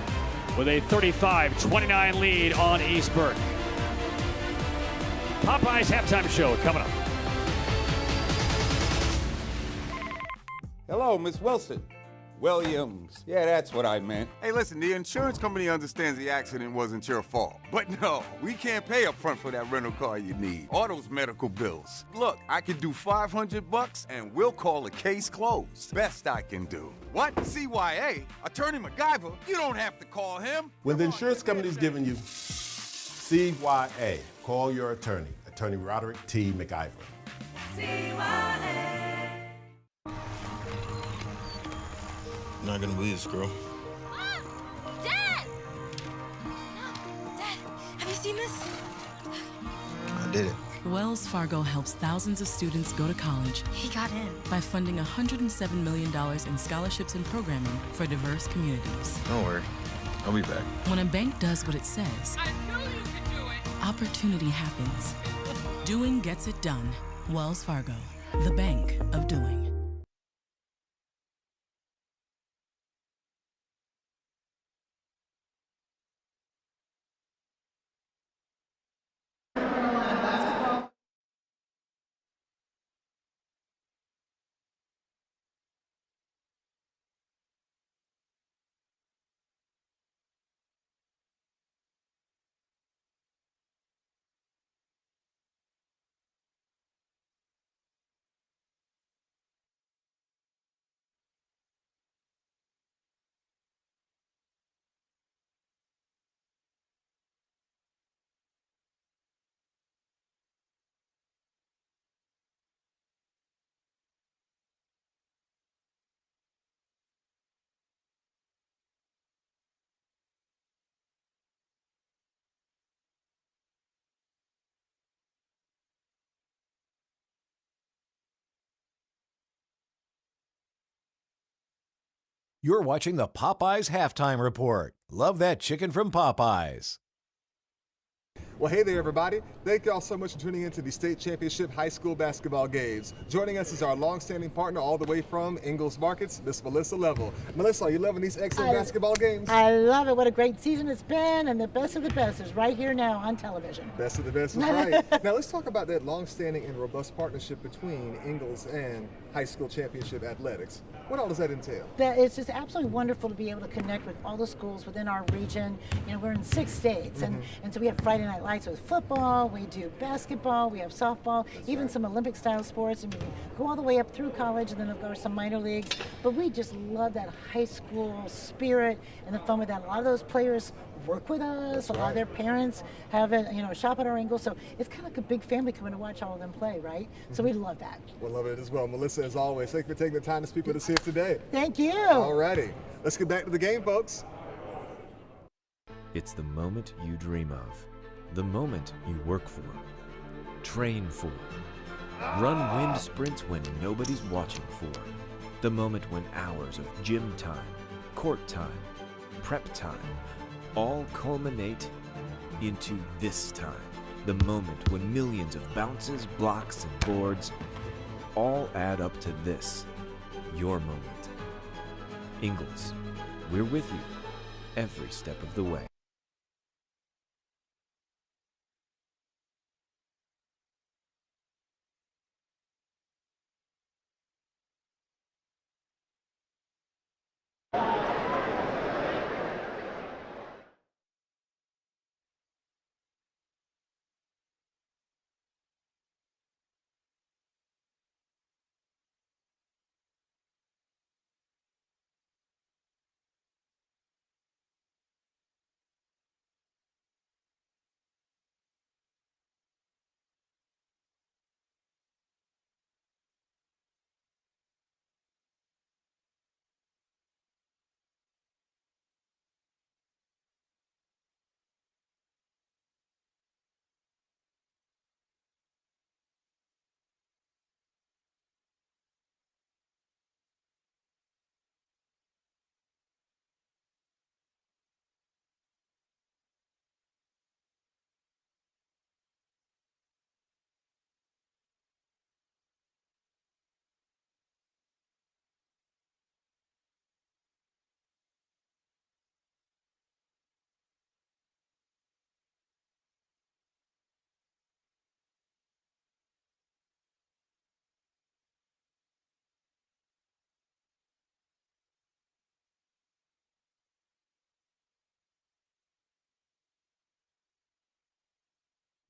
with a 35-29 lead on East Burke. Popeye's halftime show coming up. Hello, Miss Wilson. Williams. Yeah, that's what I meant. Hey, listen, the insurance company understands the accident wasn't your fault. But no, we can't pay up front for that rental car you need. Or those medical bills. Look, I could do $500 and we'll call the case closed. Best I can do. What? CYA? Attorney MacGyver? You don't have to call him. When the insurance company's giving you CYA, call your attorney. Attorney Roderick T. MacGyver. CYA. Not gonna believe this, girl. Mom! Dad! Dad, have you seen this? I did it. Wells Fargo helps thousands of students go to college. He got in. By funding $107 million in scholarships and programming for diverse communities. Don't worry, I'll be back. When a bank does what it says, I knew you could do it! Opportunity happens. Doing gets it done. Wells Fargo, the bank of doing. You're watching the Popeyes Halftime Report. Love that chicken from Popeyes. Well, hey there, everybody. Thank you all so much for tuning in to the State Championship High School Basketball Games. Joining us is our longstanding partner all the way from Ingalls Markets, Miss Melissa Level. Melissa, are you loving these excellent basketball games? I love it. What a great season it's been, and the best of the best is right here now on television. Best of the best is right. Now, let's talk about that longstanding and robust partnership between Ingalls and High School Championship Athletics. What all does that entail? It's just absolutely wonderful to be able to connect with all the schools within our region. You know, we're in 6 states, and so we have Friday Night Lights with football, we do basketball, we have softball, even some Olympic-style sports, and we go all the way up through college, and then of course some minor leagues. But we just love that high school spirit and the fun with that. A lot of those players work with us. A lot of their parents have it, you know, shop at our Ingalls. So it's kind of like a big family coming to watch all of them play, right? So we love that. We'll love it as well. Melissa, as always, thank you for taking the time to speak with us here today. Thank you. All righty. Let's get back to the game, folks. It's the moment you dream of, the moment you work for, train for, run wind sprints when nobody's watching for, the moment when hours of gym time, court time, prep time, all culminate into this time, the moment when millions of bounces, blocks, and boards all add up to this, your moment. Ingalls, we're with you every step of the way.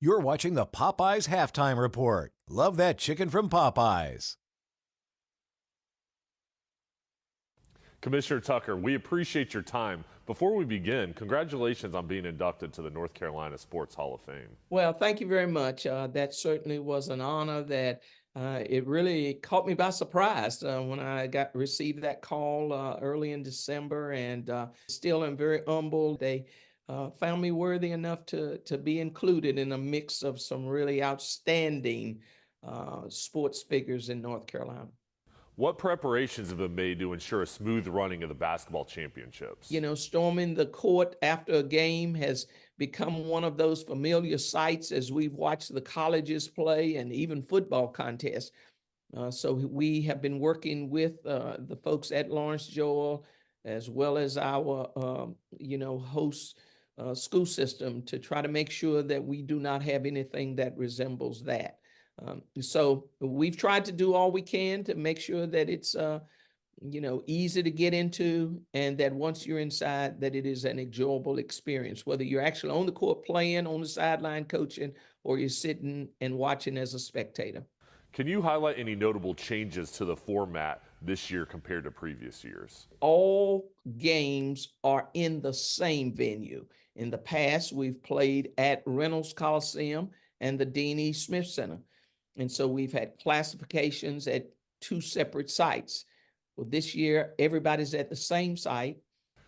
You're watching the Popeyes Halftime Report. Love that chicken from Popeyes. Commissioner Tucker, we appreciate your time. Before we begin, congratulations on being inducted to the North Carolina Sports Hall of Fame. Well, thank you very much. That certainly was an honor that it really caught me by surprise when I received that call early in December, and still am very humbled. They found me worthy enough to be included in a mix of some really outstanding sports figures in North Carolina. What preparations have been made to ensure a smooth running of the basketball championships? You know, storming the court after a game has become one of those familiar sights as we've watched the colleges play and even football contests. So we have been working with the folks at Lawrence Joel, as well as our, host school system, to try to make sure that we do not have anything that resembles that. So we've tried to do all we can to make sure that it's, easy to get into, and that once you're inside, that it is an enjoyable experience, whether you're actually on the court playing, on the sideline coaching, or you're sitting and watching as a spectator. Can you highlight any notable changes to the format this year compared to previous years? All games are in the same venue. In the past, we've played at Reynolds Coliseum and the Dean E. Smith Center. And so we've had classifications at two separate sites. Well, this year, everybody's at the same site.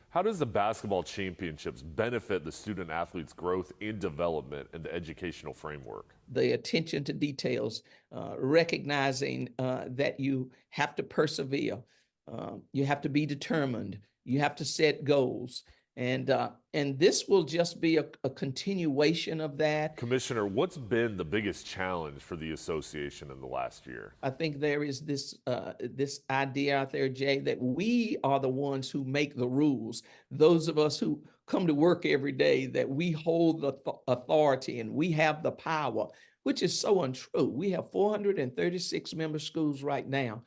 How does the basketball championships benefit the student athletes' growth and development in the educational framework? The attention to details, recognizing that you have to persevere, you have to be determined, you have to set goals. And this will just be a continuation of that. Commissioner, what's been the biggest challenge for the association in the last year? I think there is this idea out there, Jay, that we are the ones who make the rules. Those of us who come to work every day, that we hold the authority and we have the power, which is so untrue. We have 436 member schools right now,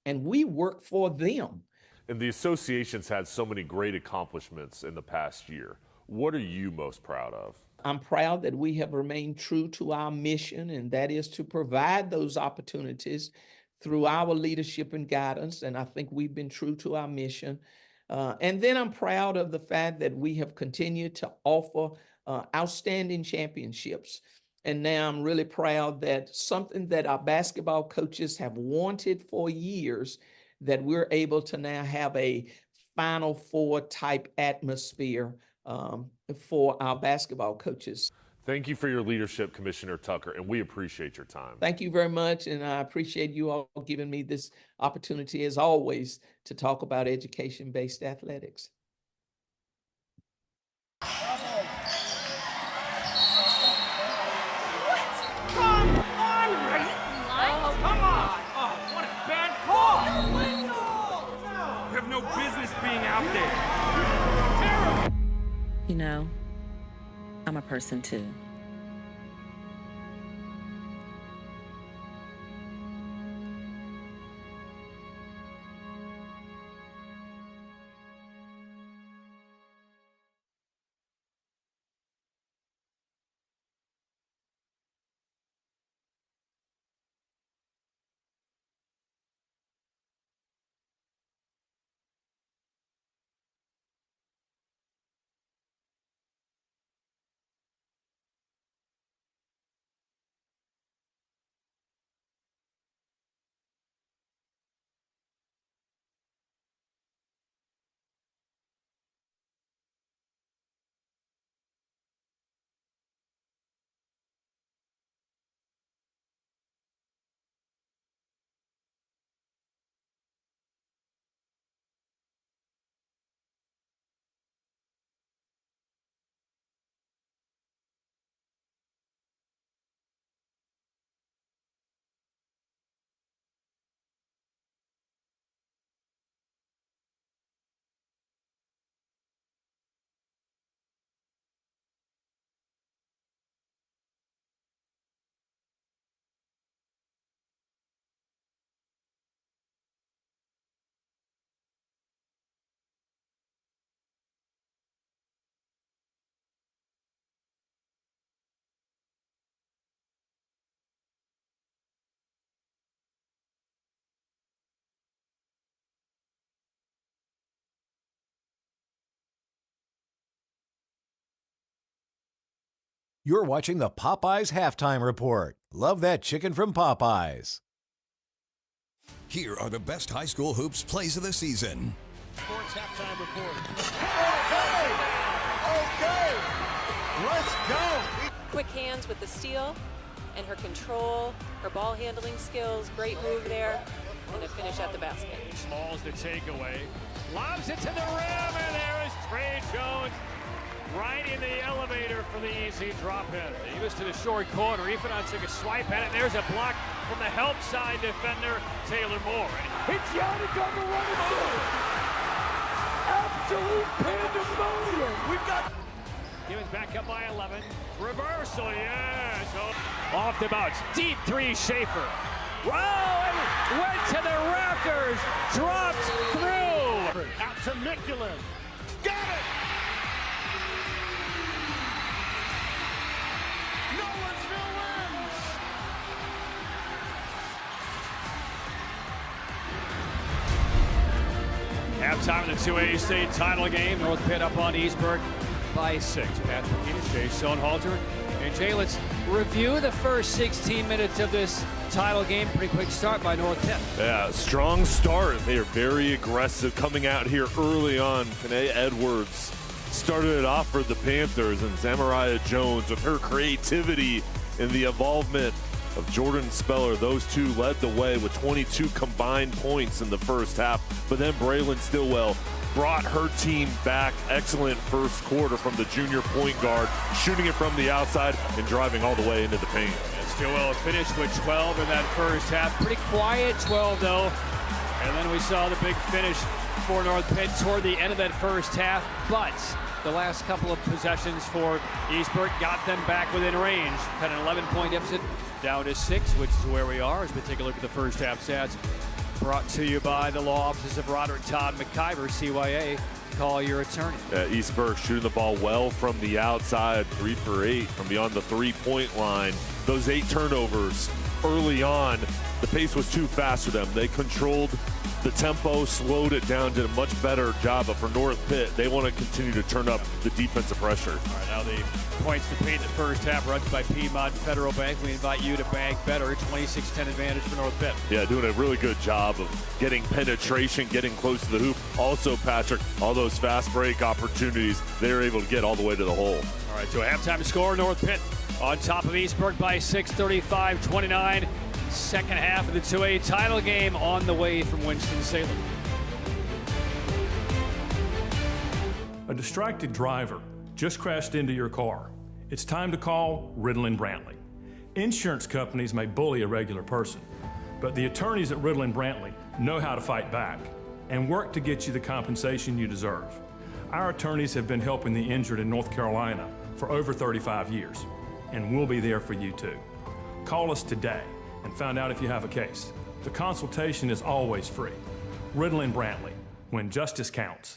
and we work for them. And the association's had so many great accomplishments in the past year. What are you most proud of? I'm proud that we have remained true to our mission, and that is to provide those opportunities through our leadership and guidance. And I think we've been true to our mission. And then I'm proud of the fact that we have continued to offer outstanding championships. And now I'm really proud that something that our basketball coaches have wanted for years, that we're able to now have a Final Four type atmosphere for our basketball coaches. Thank you for your leadership, Commissioner Tucker, and we appreciate your time. Thank you very much, and I appreciate you all giving me this opportunity, as always, to talk about education-based athletics. No business being out there. Terrible. You know, I'm a person too. You're watching the Popeyes Halftime Report. Love that chicken from Popeyes. Here are the best high school hoops plays of the season. Sports Halftime Report. Okay, let's go. Quick hands with the steal and her control, her ball handling skills, great move there, and a finish at the basket. Smalls the takeaway, lobs it to the rim, and there is Trey Jones right in the elevator for the easy drop-in. He was to the short corner. Ifeanyi took a swipe at it. There's a block from the help side defender, Taylor Moore. It's Yannick on the run and shoot. Absolute pandemonium. We've got... Gibbons back up by 11. Reversal, yes. Off the bounce. Deep three, Schaefer. Whoa, and went to the rafters. Dropped through. Out to Mickelin. Got it! Nolensville wins! Halftime of the 2A state title game. North Pitt up on Eastburg by 6. Patrick Keenan, Jay Schoenhalter, and Jay, let's review the first 16 minutes of this title game. Pretty quick start by North Pitt. Yeah, strong start. They are very aggressive coming out here early on. Kanae Edwards started it off for the Panthers, and Zamariah Jones with her creativity and the involvement of Jordan Speller. Those two led the way with 22 combined points in the first half. But then Braylon Stillwell brought her team back. Excellent first quarter from the junior point guard, shooting it from the outside and driving all the way into the paint. And Stillwell finished with 12 in that first half. Pretty quiet 12 though. And then we saw the big finish for North Pitt toward the end of that first half. But the last couple of possessions for Eastburg got them back within range. Had an 11-point deficit down to 6, which is where we are as we take a look at the first half stats. Brought to you by the law offices of Roderick Todd McIver, CYA. Call your attorney. Eastburg shooting the ball well from the outside, 3 for 8 from beyond the three-point line. Those 8 turnovers early on, the pace was too fast for them. They controlled the tempo, slowed it down, did a much better job. But for North Pitt, they want to continue to turn up the defensive pressure. All right, now the points to paint the first half brought to you by Piedmont Federal Bank. We invite you to bank better. 26-10 advantage for North Pitt. Yeah, doing a really good job of getting penetration, getting close to the hoop. Also, Patrick, all those fast break opportunities, they're able to get all the way to the hole. All right, so a halftime score, North Pitt on top of Eastburg by 6, 35-29. Second half of the 2A title game on the way from Winston-Salem. A distracted driver just crashed into your car. It's time to call Riddle & Brantley. Insurance companies may bully a regular person, but the attorneys at Riddle & Brantley know how to fight back and work to get you the compensation you deserve. Our attorneys have been helping the injured in North Carolina for over 35 years, and we'll be there for you too. Call us today and find out if you have a case. The consultation is always free. Riddle & Brantley, when justice counts.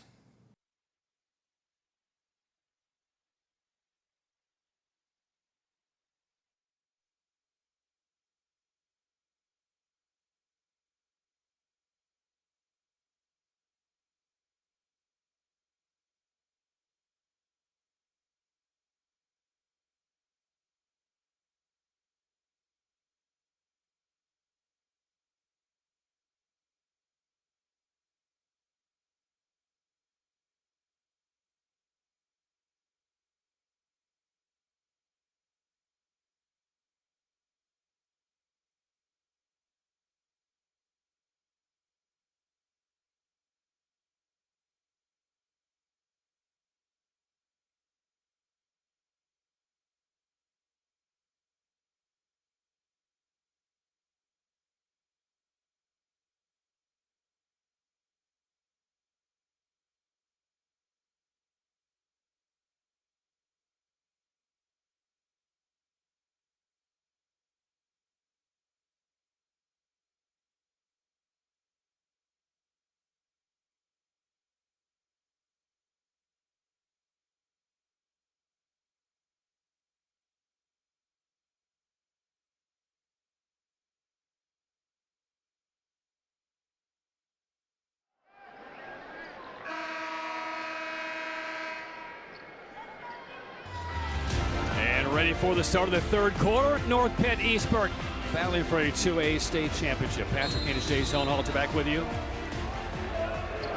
ready for the start of the third quarter. North Pitt, East Burke battling for a 2A state championship. Patrick Haynes, Jay Halter back with you.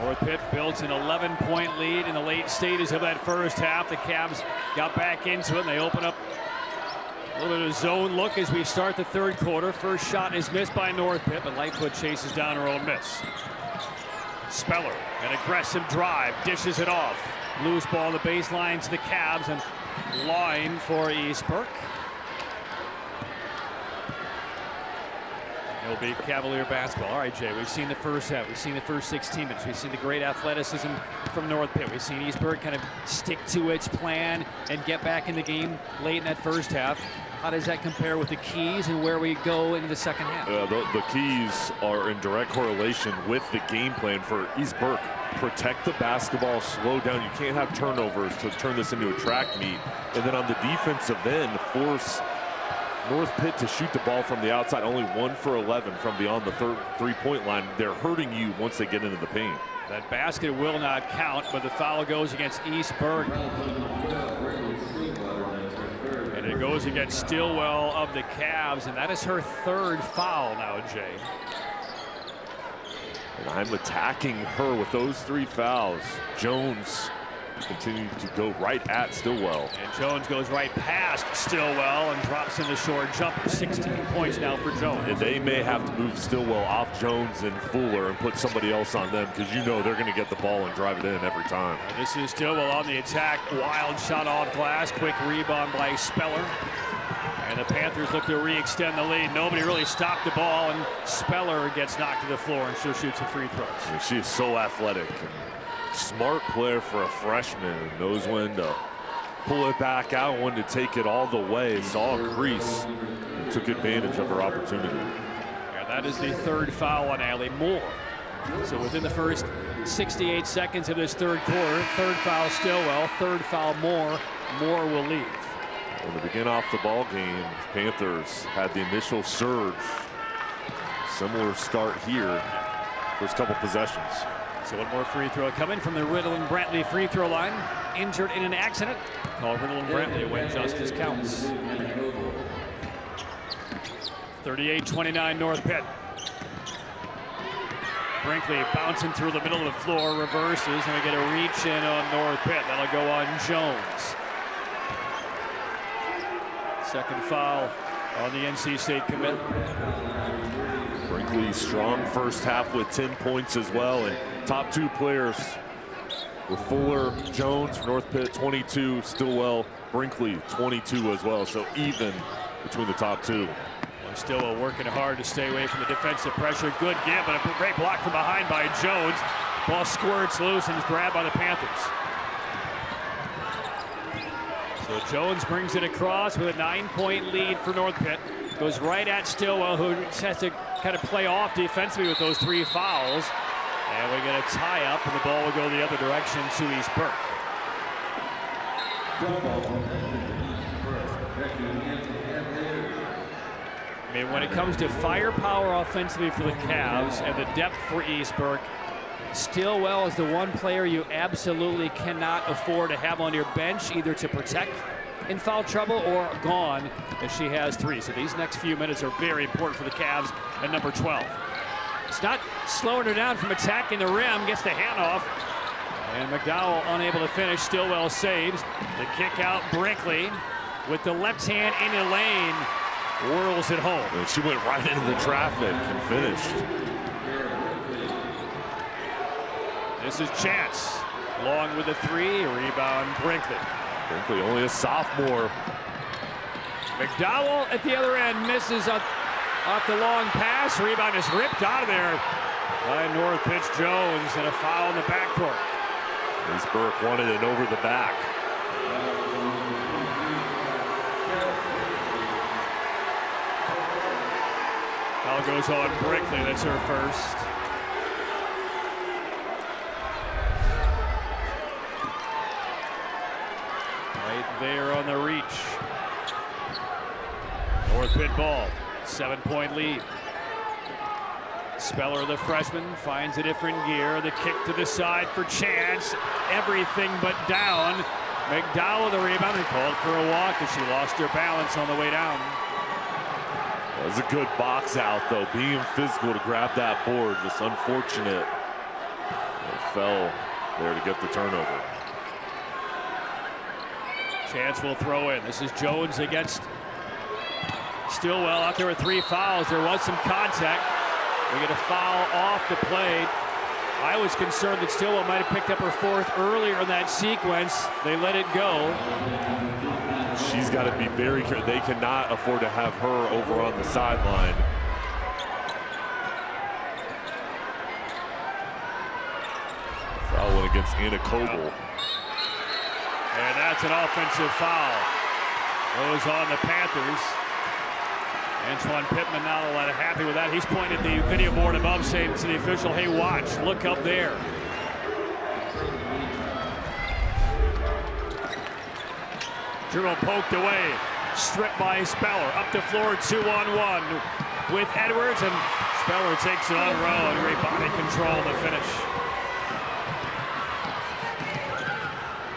North Pitt built an 11-point lead in the late stages of that first half. The Cavs got back into it, and they open up a little bit of a zone look as we start the third quarter. First shot is missed by North Pitt, but Lightfoot chases down her own miss. Speller, an aggressive drive, dishes it off. Loose ball on the baseline to the Cavs, and line for East Burke. It'll be Cavalier basketball. All right, Jay, we've seen the first half. We've seen the first 16 minutes. We've seen the great athleticism from North Pitt. We've seen East Burke kind of stick to its plan and get back in the game late in that first half. How does that compare with the keys and where we go into the second half? The keys are in direct correlation with the game plan for East Burke. Protect the basketball, slow down. You can't have turnovers to turn this into a track meet. And then on the defensive end, force North Pitt to shoot the ball from the outside. Only 1 for 11 from beyond the three-point line. They're hurting you once they get into the paint. That basket will not count, but the foul goes against East Burke. And it goes against Stillwell of the Cavs, and that is her third foul now, Jay. And I'm attacking her with those 3 fouls. Jones continuing to go right at Stillwell. And Jones goes right past Stillwell and drops in the short jumper. 16 points now for Jones. And they may have to move Stillwell off Jones and Fuller and put somebody else on them, because you know they're going to get the ball and drive it in every time. And this is Stillwell on the attack. Wild shot off glass. Quick rebound by Speller. And the Panthers look to re-extend the lead. Nobody really stopped the ball, and Speller gets knocked to the floor, and she'll shoot some free throws. And she is so athletic. Smart player for a freshman. Knows when to pull it back out, when to take it all the way. Saw a crease and took advantage of her opportunity. Yeah, that is the third foul on Allie Moore. So within the first 68 seconds of this third quarter, third foul Stillwell, third foul Moore. Moore will leave. When they begin off the ball game, Panthers had the initial surge. Similar start here. First couple possessions. So one more free throw coming from the Riddle and Brantley free throw line. Injured in an accident. Call Riddle and Brantley when justice counts. 38-29 North Pitt. Brinkley bouncing through the middle of the floor, reverses, and we get a reach in on North Pitt. That'll go on Jones. Second foul on the NC State commit. Brinkley strong first half with 10 points as well, and top 2 players were Fuller, Jones for North Pitt 22, Stillwell, Brinkley 22 as well, so even between the top 2. Well, Stillwell working hard to stay away from the defensive pressure. Good give, but a great block from behind by Jones. Ball squirts loose and is grabbed by the Panthers. So Jones brings it across with a 9-point lead for North Pitt. Goes right at Stillwell, who has to kind of play off defensively with those 3 fouls. And we get a tie-up, and the ball will go the other direction to East Burke. I mean, when it comes to firepower offensively for the Cavs and the depth for East Burke, Stillwell is the one player you absolutely cannot afford to have on your bench, either to protect in foul trouble or gone, as she has 3. So these next few minutes are very important for the Cavs at number 12. It's not slowing her down from attacking the rim, gets the handoff. And McDowell unable to finish. Stillwell saves. The kick out, Brinkley with the left hand into the lane, whirls it home. And she went right into the traffic and finished. This is Chance. Long with a 3, rebound Brinkley. Brinkley only a sophomore. McDowell at the other end misses off the long pass. Rebound is ripped out of there by North Pitt's Jones, and a foul in the backcourt. East Burke wanted it over the back. Foul goes on Brinkley. That's her first. Right there on the reach. North Pitt ball. 7-point lead. Speller, the freshman, finds a different gear. The kick to the side for Chance. Everything but down. McDowell the rebound. They called for a walk as she lost her balance on the way down. That was a good box out, though. Being physical to grab that board. Just unfortunate. It fell there to get the turnover. Chance will throw in. This is Jones against Stillwell out there with 3 fouls. There was some contact. We get a foul off the play. I was concerned that Stillwell might have picked up her 4th earlier in that sequence. They let it go. She's got to be very careful. They cannot afford to have her over on the sideline. Foul went against Anna Coble. And that's an offensive foul. Goes on the Panthers. Antoine Pittman not a lot happy with that. He's pointed the video board above, saying to the official, hey, watch, look up there. Dribble poked away, stripped by Speller. Up the floor, 2-on-1 with Edwards, and Speller takes it on her own. Great body control to finish.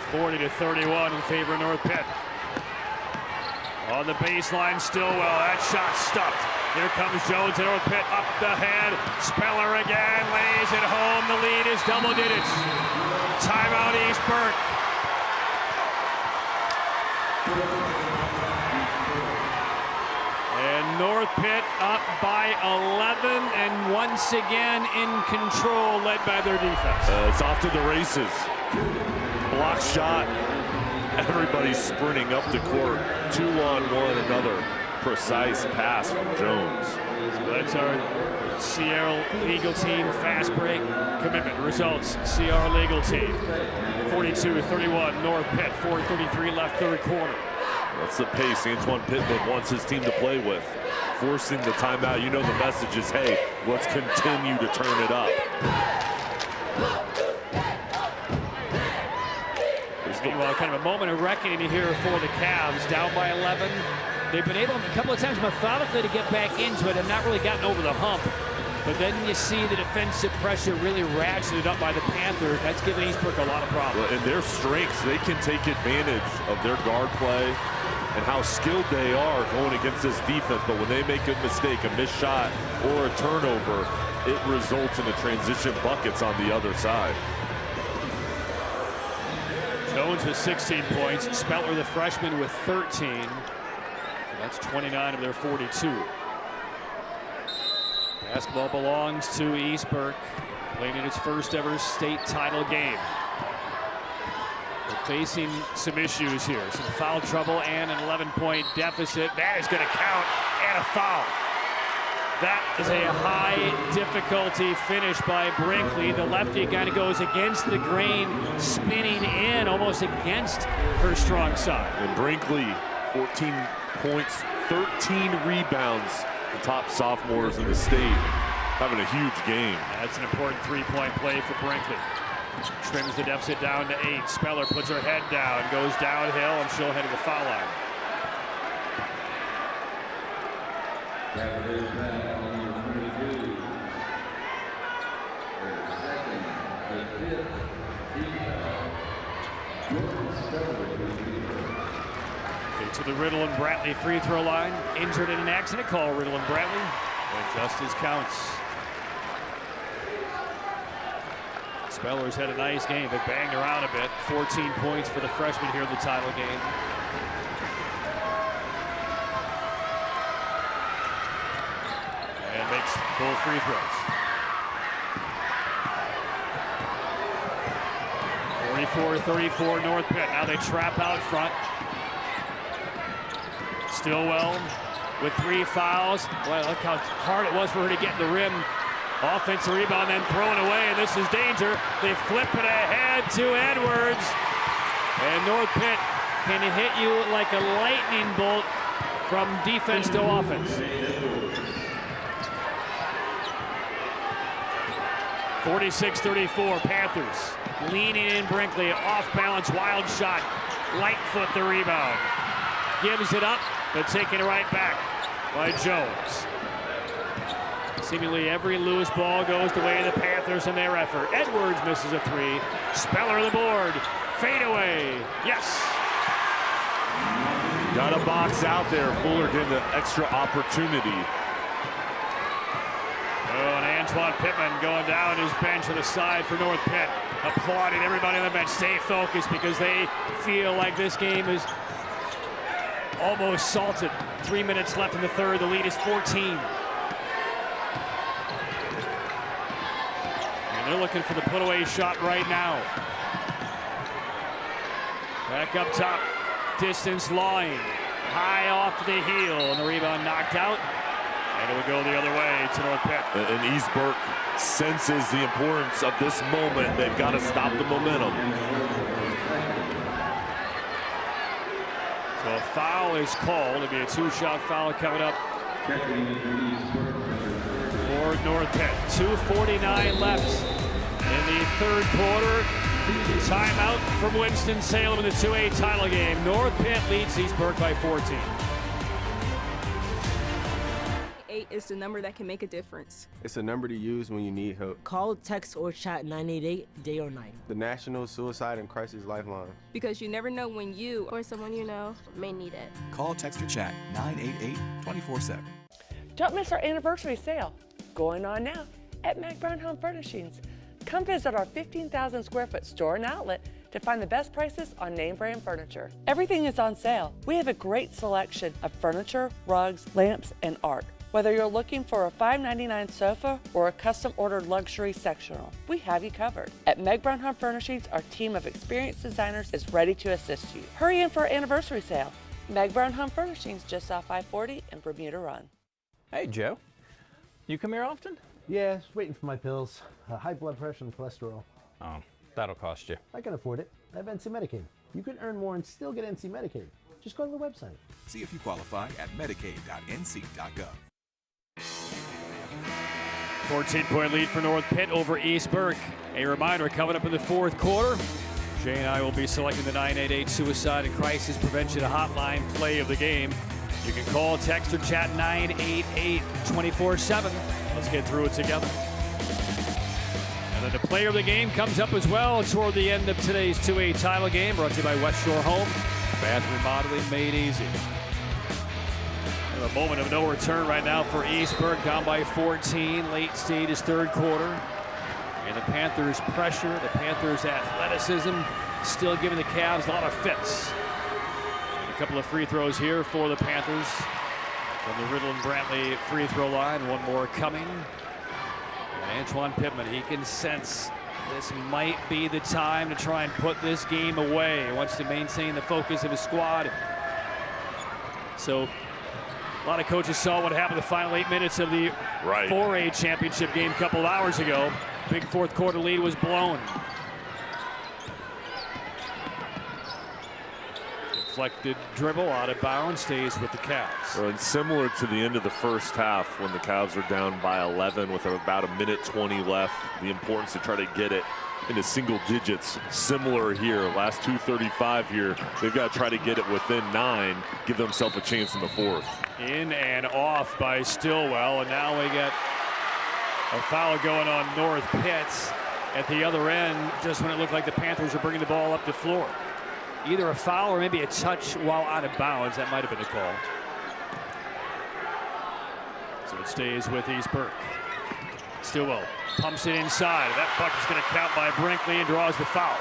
40-31 in favor of North Pitt. On the baseline, Stillwell, that shot stuffed. Here comes Jones and North Pitt up the head. Speller again, lays it home. The lead is double digits. Timeout East Burke. And North Pitt up by 11 and once again in control, led by their defense. It's off to the races. Block shot. Everybody's sprinting up the court. 2-on-1, another precise pass from Jones. So that's our Sierra Legal team fast break commitment. Results, Sierra Legal team 42-31, North Pitt 4:33 left, 3rd quarter. That's the pace Antoine Pittman wants his team to play with. Forcing the timeout, you know the message is, hey, let's continue to turn it up. Well, kind of a moment of reckoning here for the Cavs, down by 11. They've been able a couple of times methodically to get back into it and not really gotten over the hump. But then you see the defensive pressure really ratcheted up by the Panthers. That's giving East Burke a lot of problems. Well, and their strengths, they can take advantage of their guard play and how skilled they are going against this defense. But when they make a mistake, a missed shot or a turnover, it results in a transition buckets on the other side. Jones with 16 points. Speller, the freshman, with 13. So that's 29 of their 42. Basketball belongs to East Burke, playing in its first ever state title game. They're facing some issues here. Some foul trouble and an 11-point deficit. That is going to count, and a foul. That is a high difficulty finish by Brinkley. The lefty kind of goes against the grain, spinning in almost against her strong side. And Brinkley, 14 points, 13 rebounds. The top sophomores in the state having a huge game. That's an important 3-point play for Brinkley. Trims the deficit down to 8. Speller puts her head down, goes downhill, and she'll head to the foul line. To the Riddle and Brantley free throw line. Injured in an accident. Call Riddle and Brantley. And justice counts. Speller's had a nice game, but banged around a bit. 14 points for the freshman here in the title game. And makes both free throws. 44-34 North Pitt. Now they trap out front. Stillwell with 3 fouls. Well, look how hard it was for her to get in the rim. Offensive rebound, then thrown away, and this is danger. They flip it ahead to Edwards. And North Pitt can hit you like a lightning bolt from defense to offense. 46-34, Panthers. Leaning in Brinkley, off balance, wild shot. Light foot the rebound. Gives it up, but taking it right back by Jones. Seemingly every loose ball goes the way of the Panthers in their effort. Edwards misses a 3. Speller the board. Fadeaway. Yes. Got a box out there. Fuller getting the extra opportunity. Oh, and Antoine Pittman going down his bench to the side for North Pitt. Applauding everybody on the bench. Stay focused because they feel like this game is almost salted. 3 minutes left in the third. The lead is 14. And they're looking for the put-away shot right now. Back up top. Distance line. High off the heel. And the rebound knocked out. And it would go the other way to North Pitt. And East Burke senses the importance of this moment. They've got to stop the momentum. So a foul is called. It'll be a two-shot foul coming up for North Pitt. 2:49 left in the third quarter. Timeout from Winston-Salem in the 2A title game. North Pitt leads East Burke by 14. 8 is the number that can make a difference. It's a number to use when you need help. Call, text, or chat 988 day or night. The National Suicide and Crisis Lifeline. Because you never know when you or someone you know may need it. Call, text, or chat 988-24/7. Don't miss our anniversary sale going on now at Mac Brown Home Furnishings. Come visit our 15,000 square foot store and outlet to find the best prices on name brand furniture. Everything is on sale. We have a great selection of furniture, rugs, lamps, and art. Whether you're looking for a $5.99 sofa or a custom ordered luxury sectional, we have you covered. At Meg Brown Home Furnishings, our team of experienced designers is ready to assist you. Hurry in for our anniversary sale. Meg Brown Home Furnishings, just off I-40 and Bermuda Run. Hey, Joe. You come here often? Yeah, just waiting for my pills. High blood pressure and cholesterol. Oh, that'll cost you. I can afford it. I have NC Medicaid. You can earn more and still get NC Medicaid. Just go to the website. See if you qualify at medicaid.nc.gov. 14-point lead for North Pitt over East Burke. A reminder, coming up in the fourth quarter, Jay and I will be selecting the 988 Suicide and Crisis Prevention Hotline play of the game. You can call, text, or chat 988 24/7. Let's get through it together. And then the player of the game comes up as well toward the end of today's 2A title game, brought to you by West Shore Home. Bath remodeling made easy. And a moment of no return right now for East Burke, down by 14. Late stage is third quarter. And the Panthers' pressure, the Panthers' athleticism, still giving the Cavs a lot of fits. And a couple of free throws here for the Panthers from the Riddle and Brantley free throw line. One more coming. And Antoine Pittman, he can sense this might be the time to try and put this game away. He wants to maintain the focus of his squad. So a lot of coaches saw what happened the final 8 minutes of the 4A championship game a couple of hours ago. Big fourth quarter lead was blown. Deflected dribble out of bounds, stays with the Cavs. Well, and similar to the end of the first half when the Cavs were down by 11 with about 1:20 left, the importance to try to get it into single digits. Similar here, last 2:35 here. They've got to try to get it within 9, give themselves a chance in the fourth. In and off by Stillwell, and now we get a foul going on North Pitt at the other end, just when it looked like the Panthers were bringing the ball up the floor. Either a foul or maybe a touch while out of bounds. That might have been the call. So it stays with East Burke. Stillwell pumps it inside. That bucket's going to count by Brinkley and draws the foul.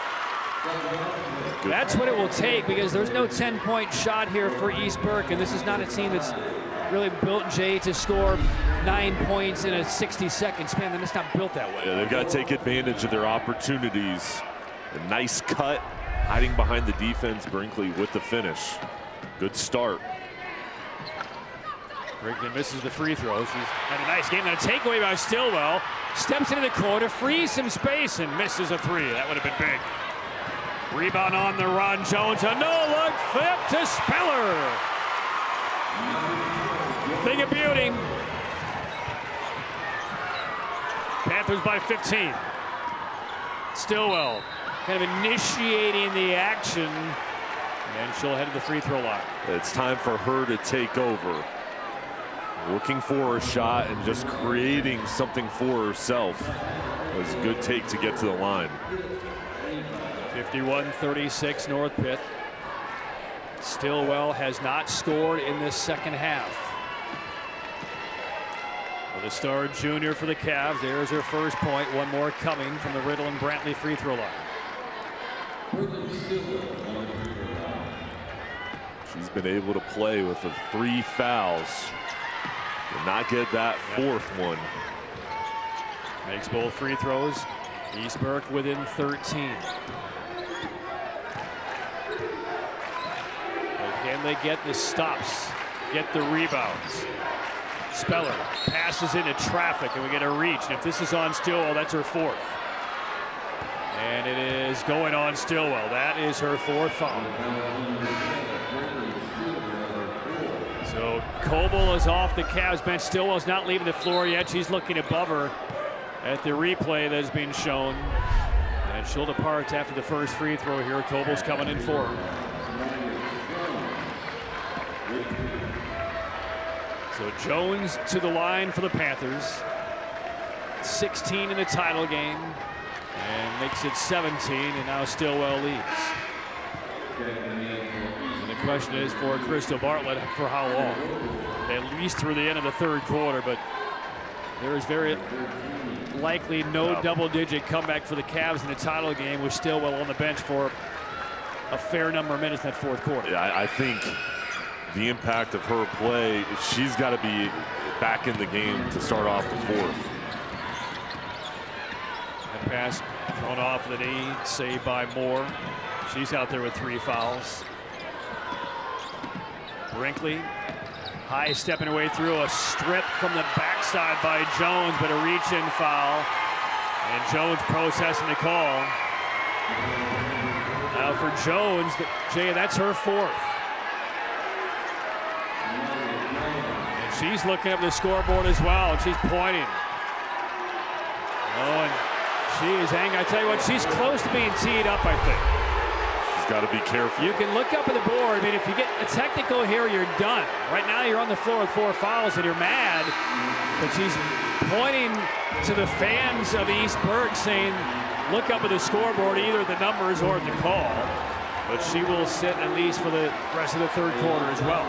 That's what it will take, because there's no 10-point shot here for East Burke, and this is not a team that's really built, Jay, to score 9 points in a 60-second span. They're just not built that way. Yeah, they've got to take advantage of their opportunities. A nice cut, hiding behind the defense. Brinkley with the finish. Good start. Brinkley misses the free throw. She's had a nice game. Then a takeaway by Stillwell. Steps into the corner, frees some space, and misses a three. That would have been big. Rebound on the run. Jones, a no-look flip to Speller. Thing of beauty. Panthers by 15. Stillwell kind of initiating the action, and she'll head to the free throw line. It's time for her to take over. Looking for a shot and just creating something for herself. It was a good take to get to the line. 51-36 North Pitt. Stillwell has not scored in this second half. For the star junior for the Cavs, there's her first point. One more coming from the Riddle and Brantley free throw line. She's been able to play with the 3 fouls. Did not get that fourth one. Makes both free throws. East Burke within 13. But can they get the stops, get the rebounds? Speller passes into traffic, and we get a reach. And if this is on Stillwell, that's her fourth. And it is going on Stillwell. That is her fourth foul. So Coble is off the Cavs bench. Stillwell's not leaving the floor yet. She's looking above her at the replay that's being shown. And she'll depart after the first free throw here. Coble's coming in for her. So Jones to the line for the Panthers. 16 in the title game. And makes it 17, and now Stillwell leads. And the question is for Crystal Bartlett, for how long? At least through the end of the third quarter, but there is very likely no double-digit comeback for the Cavs in the title game with Stillwell on the bench for a fair number of minutes in that fourth quarter. Yeah, I think the impact of her play, she's got to be back in the game to start off the fourth. That pass thrown off the knee, saved by Moore. She's out there with 3 fouls. Brinkley, high stepping her way through, a strip from the backside by Jones, but a reach-in foul. And Jones protesting the call. Now for Jones, Jay, that's her fourth. And she's looking up the scoreboard as well, and she's pointing. Oh, and she is angry. I tell you what, she's close to being teed up, I think. She's got to be careful. You can look up at the board. I mean, if you get a technical here, you're done. Right now, you're on the floor with 4 fouls, and you're mad. But she's pointing to the fans of East Burke, saying, look up at the scoreboard, either at the numbers or at the call. But she will sit at least for the rest of the third quarter as well.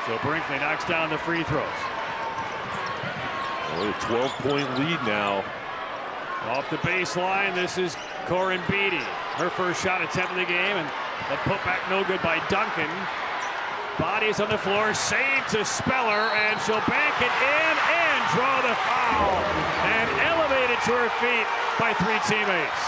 So Brinkley knocks down the free throws. A 12-point lead now. Off the baseline, this is Corin Beatty. Her first shot attempt of the game, and the putback no good by Duncan. Bodies on the floor, saved to Speller, and she'll bank it in and draw the foul. And elevated to her feet by 3 teammates.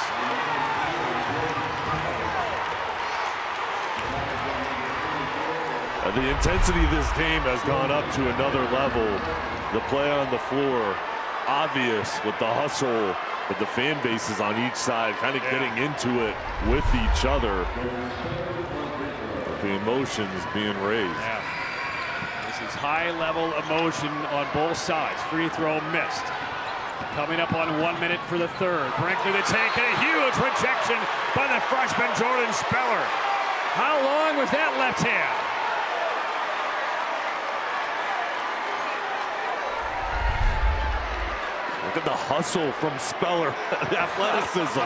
The intensity of this game has gone up to another level. The play on the floor, obvious with the hustle, but the fan bases on each side kind of getting into it with each other. The emotions being raised. Yeah. This is high-level emotion on both sides. Free throw missed. Coming up on 1 minute for the third. Brinkley to take a huge rejection by the freshman Jordan Speller. How long was that left hand? Look at the hustle from Speller. The athleticism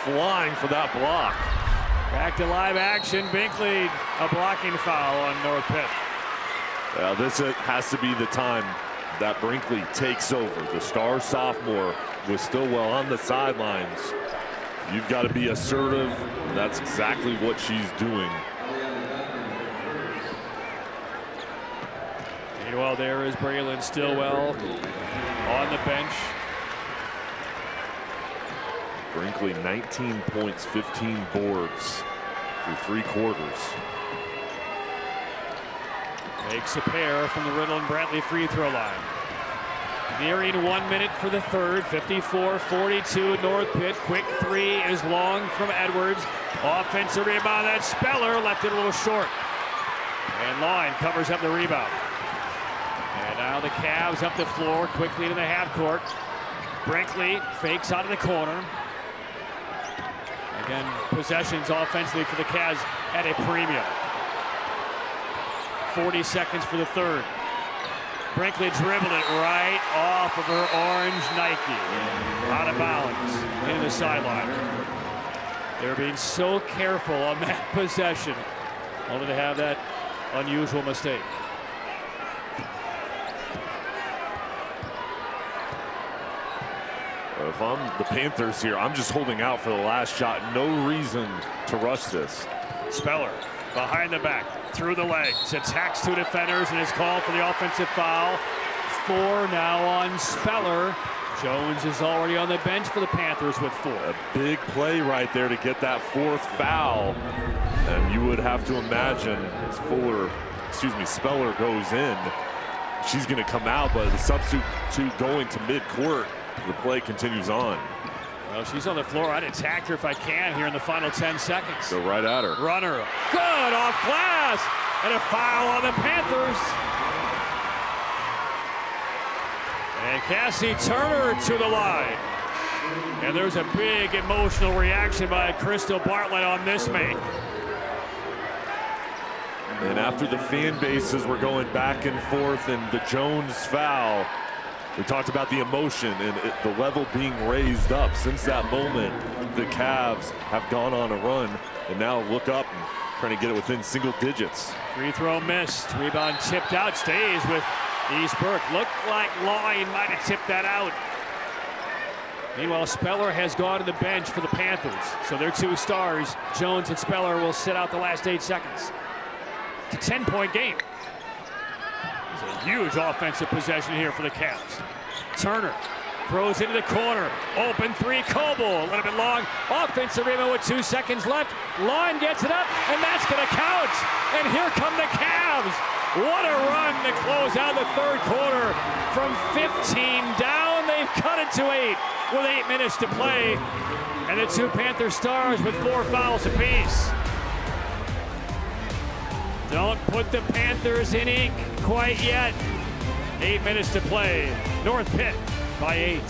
flying for that block. Back to live action. Binkley, a blocking foul on North Pitt. Well, this has to be the time that Brinkley takes over. The star sophomore with Stillwell on the sidelines. You've got to be assertive. And that's exactly what she's doing. Meanwhile, there is Braylon Stillwell on the bench. Brinkley, 19 points, 15 boards through 3 quarters. Makes a pair from the Riddle and Brantley free throw line. Nearing 1 minute for the third. 54-42 North Pitt. Quick 3 is long from Edwards. Offensive rebound. That Speller left it a little short. And Line covers up the rebound. And now the Cavs up the floor quickly to the half court. Brinkley fakes out of the corner. Again, possessions offensively for the Cavs at a premium. 40 seconds for the third. Brinkley dribbled it right off of her orange Nike. Out of bounds in the sideline. They're being so careful on that possession, only to have that unusual mistake. If I'm the Panthers here, I'm just holding out for the last shot. No reason to rush this. Speller behind the back, through the legs, attacks two defenders and is called for the offensive foul. 4 now on Speller. Jones is already on the bench for the Panthers with 4. A big play right there to get that 4th foul. And you would have to imagine as Speller goes in, she's going to come out, but the substitute going to midcourt. The play continues on. Well, she's on the floor. I'd attack her if I can here in the final 10 seconds. Go right at her. Runner. Good off glass. And a foul on the Panthers. And Cassie Turner to the line. And there's a big emotional reaction by Crystal Bartlett on this make. And after the fan bases were going back and forth and the Jones foul, we talked about the emotion and the level being raised up. Since that moment, the Cavs have gone on a run and now look up and trying to get it within single digits. Free throw missed. Rebound tipped out. Stays with East Burke. Looked like Line might have tipped that out. Meanwhile, Speller has gone to the bench for the Panthers. So their 2 stars, Jones and Speller, will sit out the last 8 seconds. It's a 10-point game. It's a huge offensive possession here for the Cavs. Turner throws into the corner. Open 3, Coble. A little bit long. Offensive rebound with 2 seconds left. Line gets it up, and that's going to count. And here come the Cavs. What a run to close out the 3rd quarter. From 15 down, they've cut it to 8 with 8 minutes to play. And the 2 Panther stars with 4 fouls apiece. Don't put the Panthers in ink quite yet. 8 minutes to play. North Pitt by 8.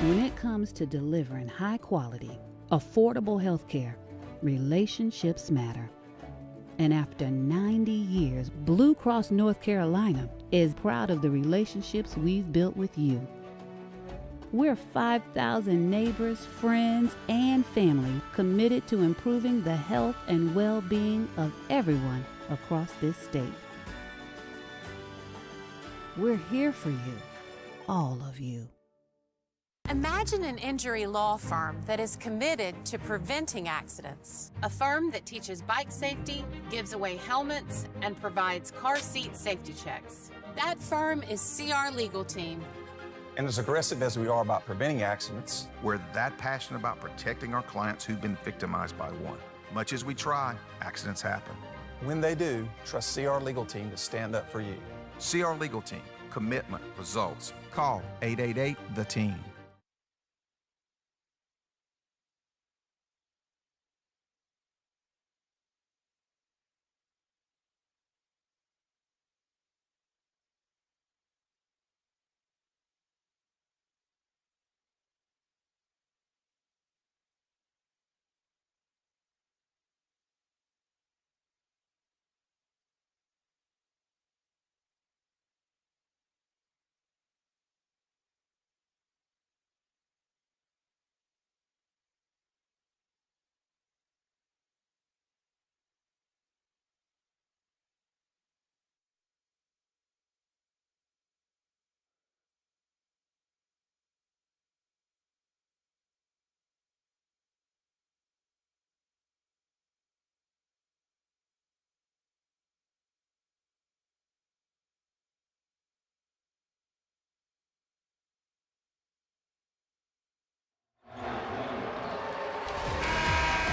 When it comes to delivering high quality, affordable health care, relationships matter. And after 90 years, Blue Cross North Carolina is proud of the relationships we've built with you. We're 5,000 neighbors, friends, and family committed to improving the health and well-being of everyone across this state. We're here for you, all of you. Imagine an injury law firm that is committed to preventing accidents. A firm that teaches bike safety, gives away helmets, and provides car seat safety checks. That firm is CR Legal Team. And as aggressive as we are about preventing accidents, we're that passionate about protecting our clients who've been victimized by one. Much as we try, accidents happen. When they do, trust CR Legal Team to stand up for you. CR Legal Team. Commitment. Results. Call 888-THE-TEAM.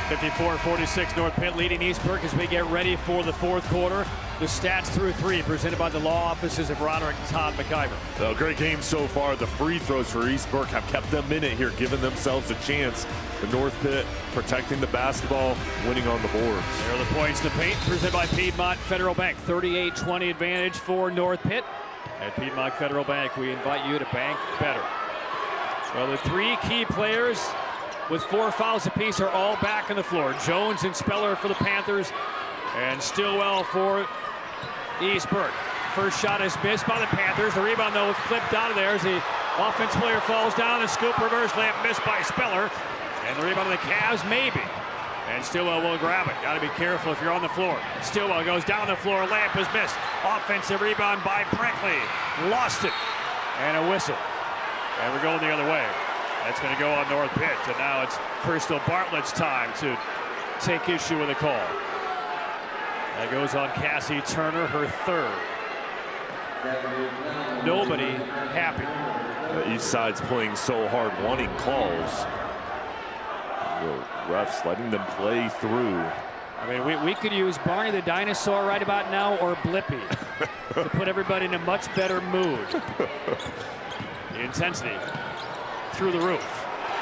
(54-46) North Pitt leading East Burke as we get ready for the 4th quarter. The stats through 3 presented by the law offices of Roderick and Todd McIver. A great game so far. The free throws for East Burke have kept them in it here, giving themselves a chance. The North Pitt protecting the basketball, winning on the boards. There are the points to paint presented by Piedmont Federal Bank. 38-20 advantage for North Pitt. At Piedmont Federal Bank, we invite you to bank better. Well, the 3 key players with 4 fouls apiece are all back on the floor. Jones and Speller for the Panthers. And Stillwell for East Burke. First shot is missed by the Panthers. The rebound, though, flipped out of there as the offense player falls down. The scoop reverse layup missed by Speller. And the rebound of the Cavs, maybe. And Stillwell will grab it. Got to be careful if you're on the floor. Stillwell goes down the floor. Layup is missed. Offensive rebound by Brinkley. Lost it. And a whistle. And we're going the other way. That's going to go on North Pitt. And now it's Crystal Bartlett's time to take issue with the call. That goes on Cassie Turner, her third. Nobody happy. Each side's playing so hard, wanting calls. The refs letting them play through. I mean, we could use Barney the Dinosaur right about now, or Blippy, to put everybody in a much better mood. The intensity through the roof.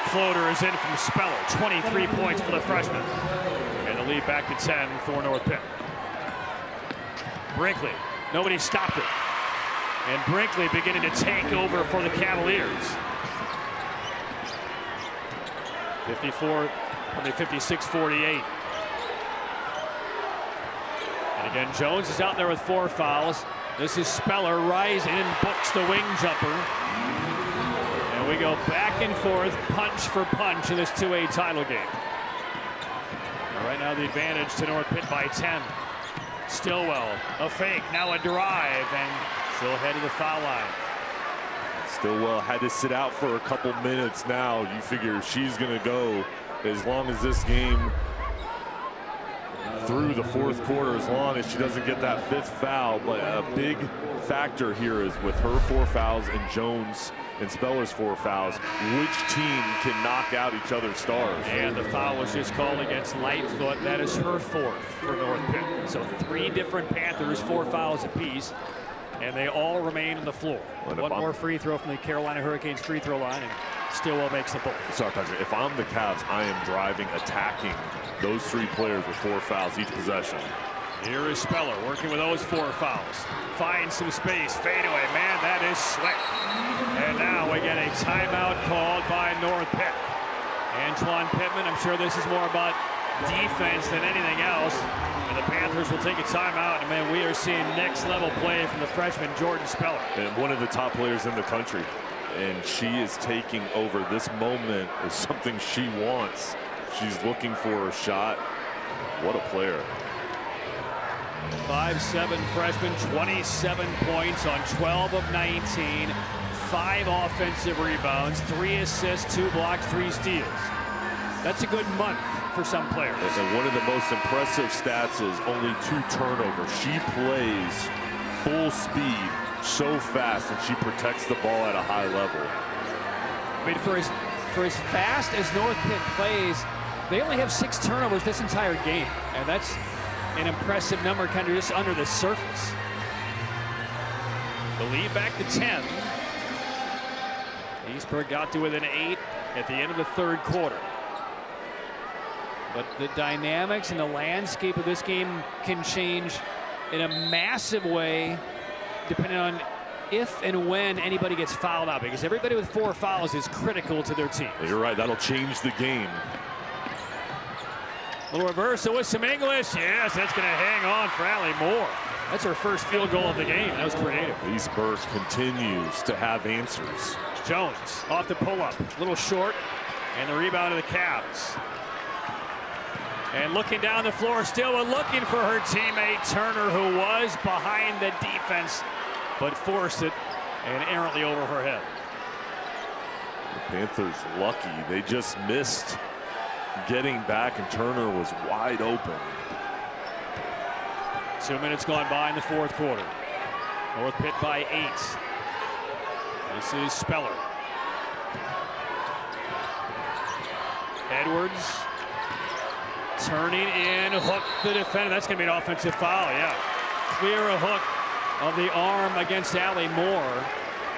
Floater is in from Speller. 23 points for the freshman. And the lead back to 10 for North Pitt. Brinkley, nobody stopped it. And Brinkley beginning to take over for the Cavaliers. 56-48. And again, Jones is out there with 4 fouls. This is Speller rising and books the wing jumper. And we go back and forth, punch for punch in this 2A title game. And right now the advantage to North Pitt by 10. Stillwell, a fake, now a drive, and she'll head to the foul line. Stillwell had to sit out for a couple minutes now. You figure she's going to go as long as this game through the fourth quarter, as long as she doesn't get that 5th foul. But a big factor here is with her 4 fouls and Jones and Speller's 4 fouls, which team can knock out each other's stars. And the foul was just called against Lightfoot. That is her 4th for North Pitt. So 3 different Panthers, 4 fouls apiece. And they all remain on the floor. One more free throw from the Carolina Hurricanes free throw line, and Stillwell makes the ball. Sorry, Patrick, if I'm the Cavs, I am driving, attacking those 3 players with 4 fouls each possession. Here is Speller working with those 4 fouls. Finds some space, fadeaway, man, that is slick. And now we get a timeout called by North Pitt. Antoine Pittman, I'm sure this is more about defense than anything else. And the Panthers will take a timeout, and man, we are seeing next level play from the freshman Jordan Speller. And one of the top players in the country. And she is taking over. This moment is something she wants. She's looking for a shot. What a player. 5'7" freshman, 27 points on 12 of 19, 5 offensive rebounds, 3 assists, 2 blocks, 3 steals. That's a good month for some players. And one of the most impressive stats is only 2 turnovers. She plays full speed so fast, and she protects the ball at a high level. I mean, for as fast as North Pitt plays, they only have 6 turnovers this entire game, and that's an impressive number, kind of just under the surface. The lead back to 10. Eastburg got to within 8 at the end of the 3rd quarter. But the dynamics and the landscape of this game can change in a massive way depending on if and when anybody gets fouled out, because everybody with 4 fouls is critical to their team. You're right, that'll change the game. Little reversal with some English. Yes, that's going to hang on for Allie Moore. That's her first field goal of the game. That was creative. East Burke continues to have answers. Jones off the pull-up. A little short. And the rebound of the Cavs. And looking down the floor, still looking for her teammate Turner, who was behind the defense, but forced it and errantly over her head. The Panthers lucky. They just missed getting back, and Turner was wide open. 2 minutes gone by in the 4th quarter. North Pitt by 8. This is Speller. Edwards turning in, hook the defender. That's going to be an offensive foul, yeah. Clear a hook of the arm against Allie Moore.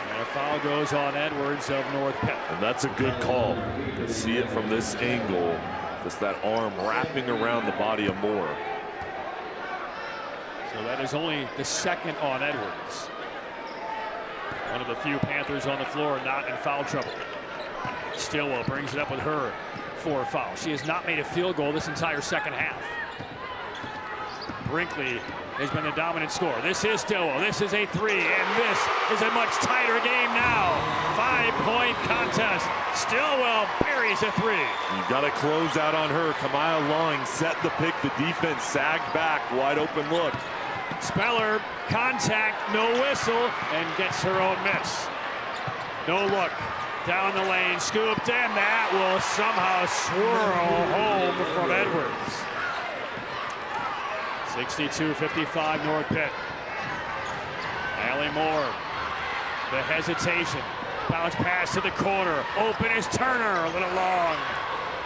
And a foul goes on Edwards of North Pitt. And that's a good call. You can see it from this angle. Just that arm wrapping around the body of Moore. So that is only the 2nd on Edwards. One of the few Panthers on the floor not in foul trouble. Stillwell brings it up with her 4 fouls. She has not made a field goal this entire 2nd half. Brinkley has been the dominant scorer. This is Stillwell. This is a 3, and this is a much tighter game now. 5-point contest. Stillwell buries a 3. You got to close out on her. Kamaya Long set the pick. The defense sagged back. Wide open look. Speller, contact, no whistle, and gets her own miss. No look. Down the lane, scooped in. That will somehow swirl home from Edwards. 62-55 North Pitt. Allie Moore, the hesitation. Bounce pass to the corner. Open is Turner, a little long.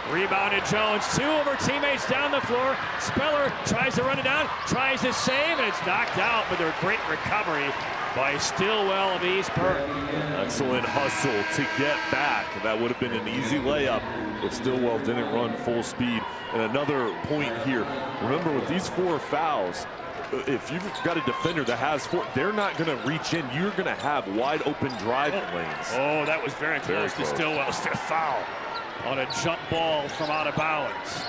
Rebounded Jones, 2 of her teammates down the floor. Speller tries to run it down, tries to save, and it's knocked out, but their great recovery by Stillwell of East Burke. Excellent hustle to get back. That would have been an easy layup if Stillwell didn't run full speed. And another point here, remember with these 4 fouls, if you've got a defender that has 4, they're not going to reach in. You're going to have wide open driving lanes. Oh, that was very close to Stillwell's 5th foul on a jump ball from out of bounds.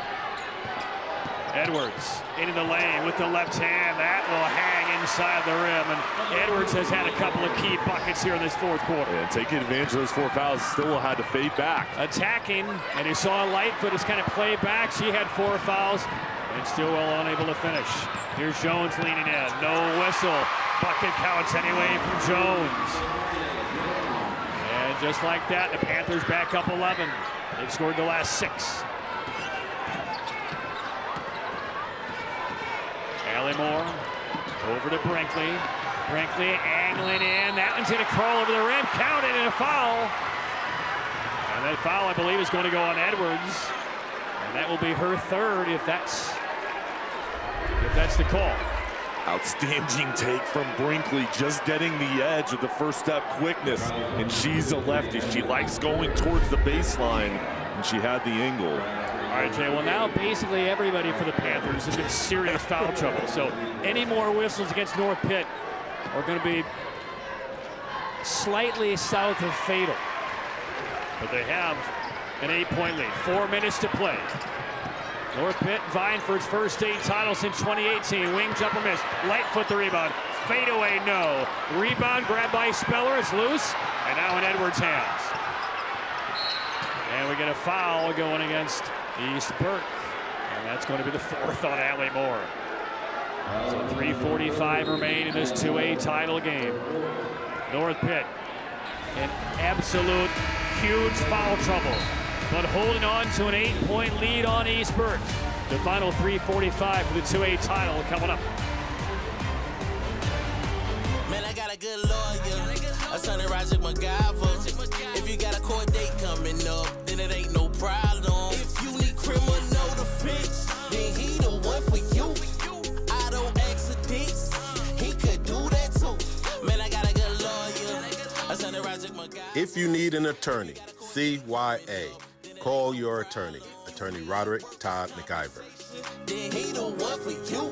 Edwards into the lane with the left hand. That will hang inside the rim. And Edwards has had a couple of key buckets here in this 4th quarter. And taking advantage of those 4 fouls, Stillwell had to fade back. Attacking, and you saw Lightfoot has kind of played back. She had 4 fouls, and Stillwell unable to finish. Here's Jones leaning in. No whistle. Bucket counts anyway from Jones. And just like that, the Panthers back up 11. They've scored the last 6. Allie Moore over to Brinkley. Brinkley angling in. That one's going to crawl over the rim. Counted and a foul. And that foul, I believe, is going to go on Edwards. And that will be her 3rd if that's the call. Outstanding take from Brinkley, just getting the edge with the first step quickness. And she's a lefty. She likes going towards the baseline, and she had the angle. All right, Jay, well, now basically everybody for the Panthers is in serious foul trouble. So any more whistles against North Pitt are going to be slightly south of fatal. But they have an 8-point lead. 4 minutes to play. North Pitt vying for its first state title since 2018. Wing jumper miss. Lightfoot the rebound. Fade away, no. Rebound grabbed by Speller. It's loose. And now in Edwards' hands. And we get a foul going against East Burke. And that's going to be the 4th on Allie Moore. So 3:45 remain in this 2A title game. North Pitt in absolute huge foul trouble, but holding on to an 8-point lead on East Burke. The final 3:45 for the 2A title coming up. Man, I got a good lawyer. A son of Roger MacGyver. If you got a court date coming up, then it ain't no problem. If you need criminal to fix, then he the one for you. Auto accidents, he could do that too. Man, I got a good lawyer. A son of Roger MacGyver. If you need an attorney, CYA. Call your attorney. Attorney Roderick Todd McIver. Then he the one for you.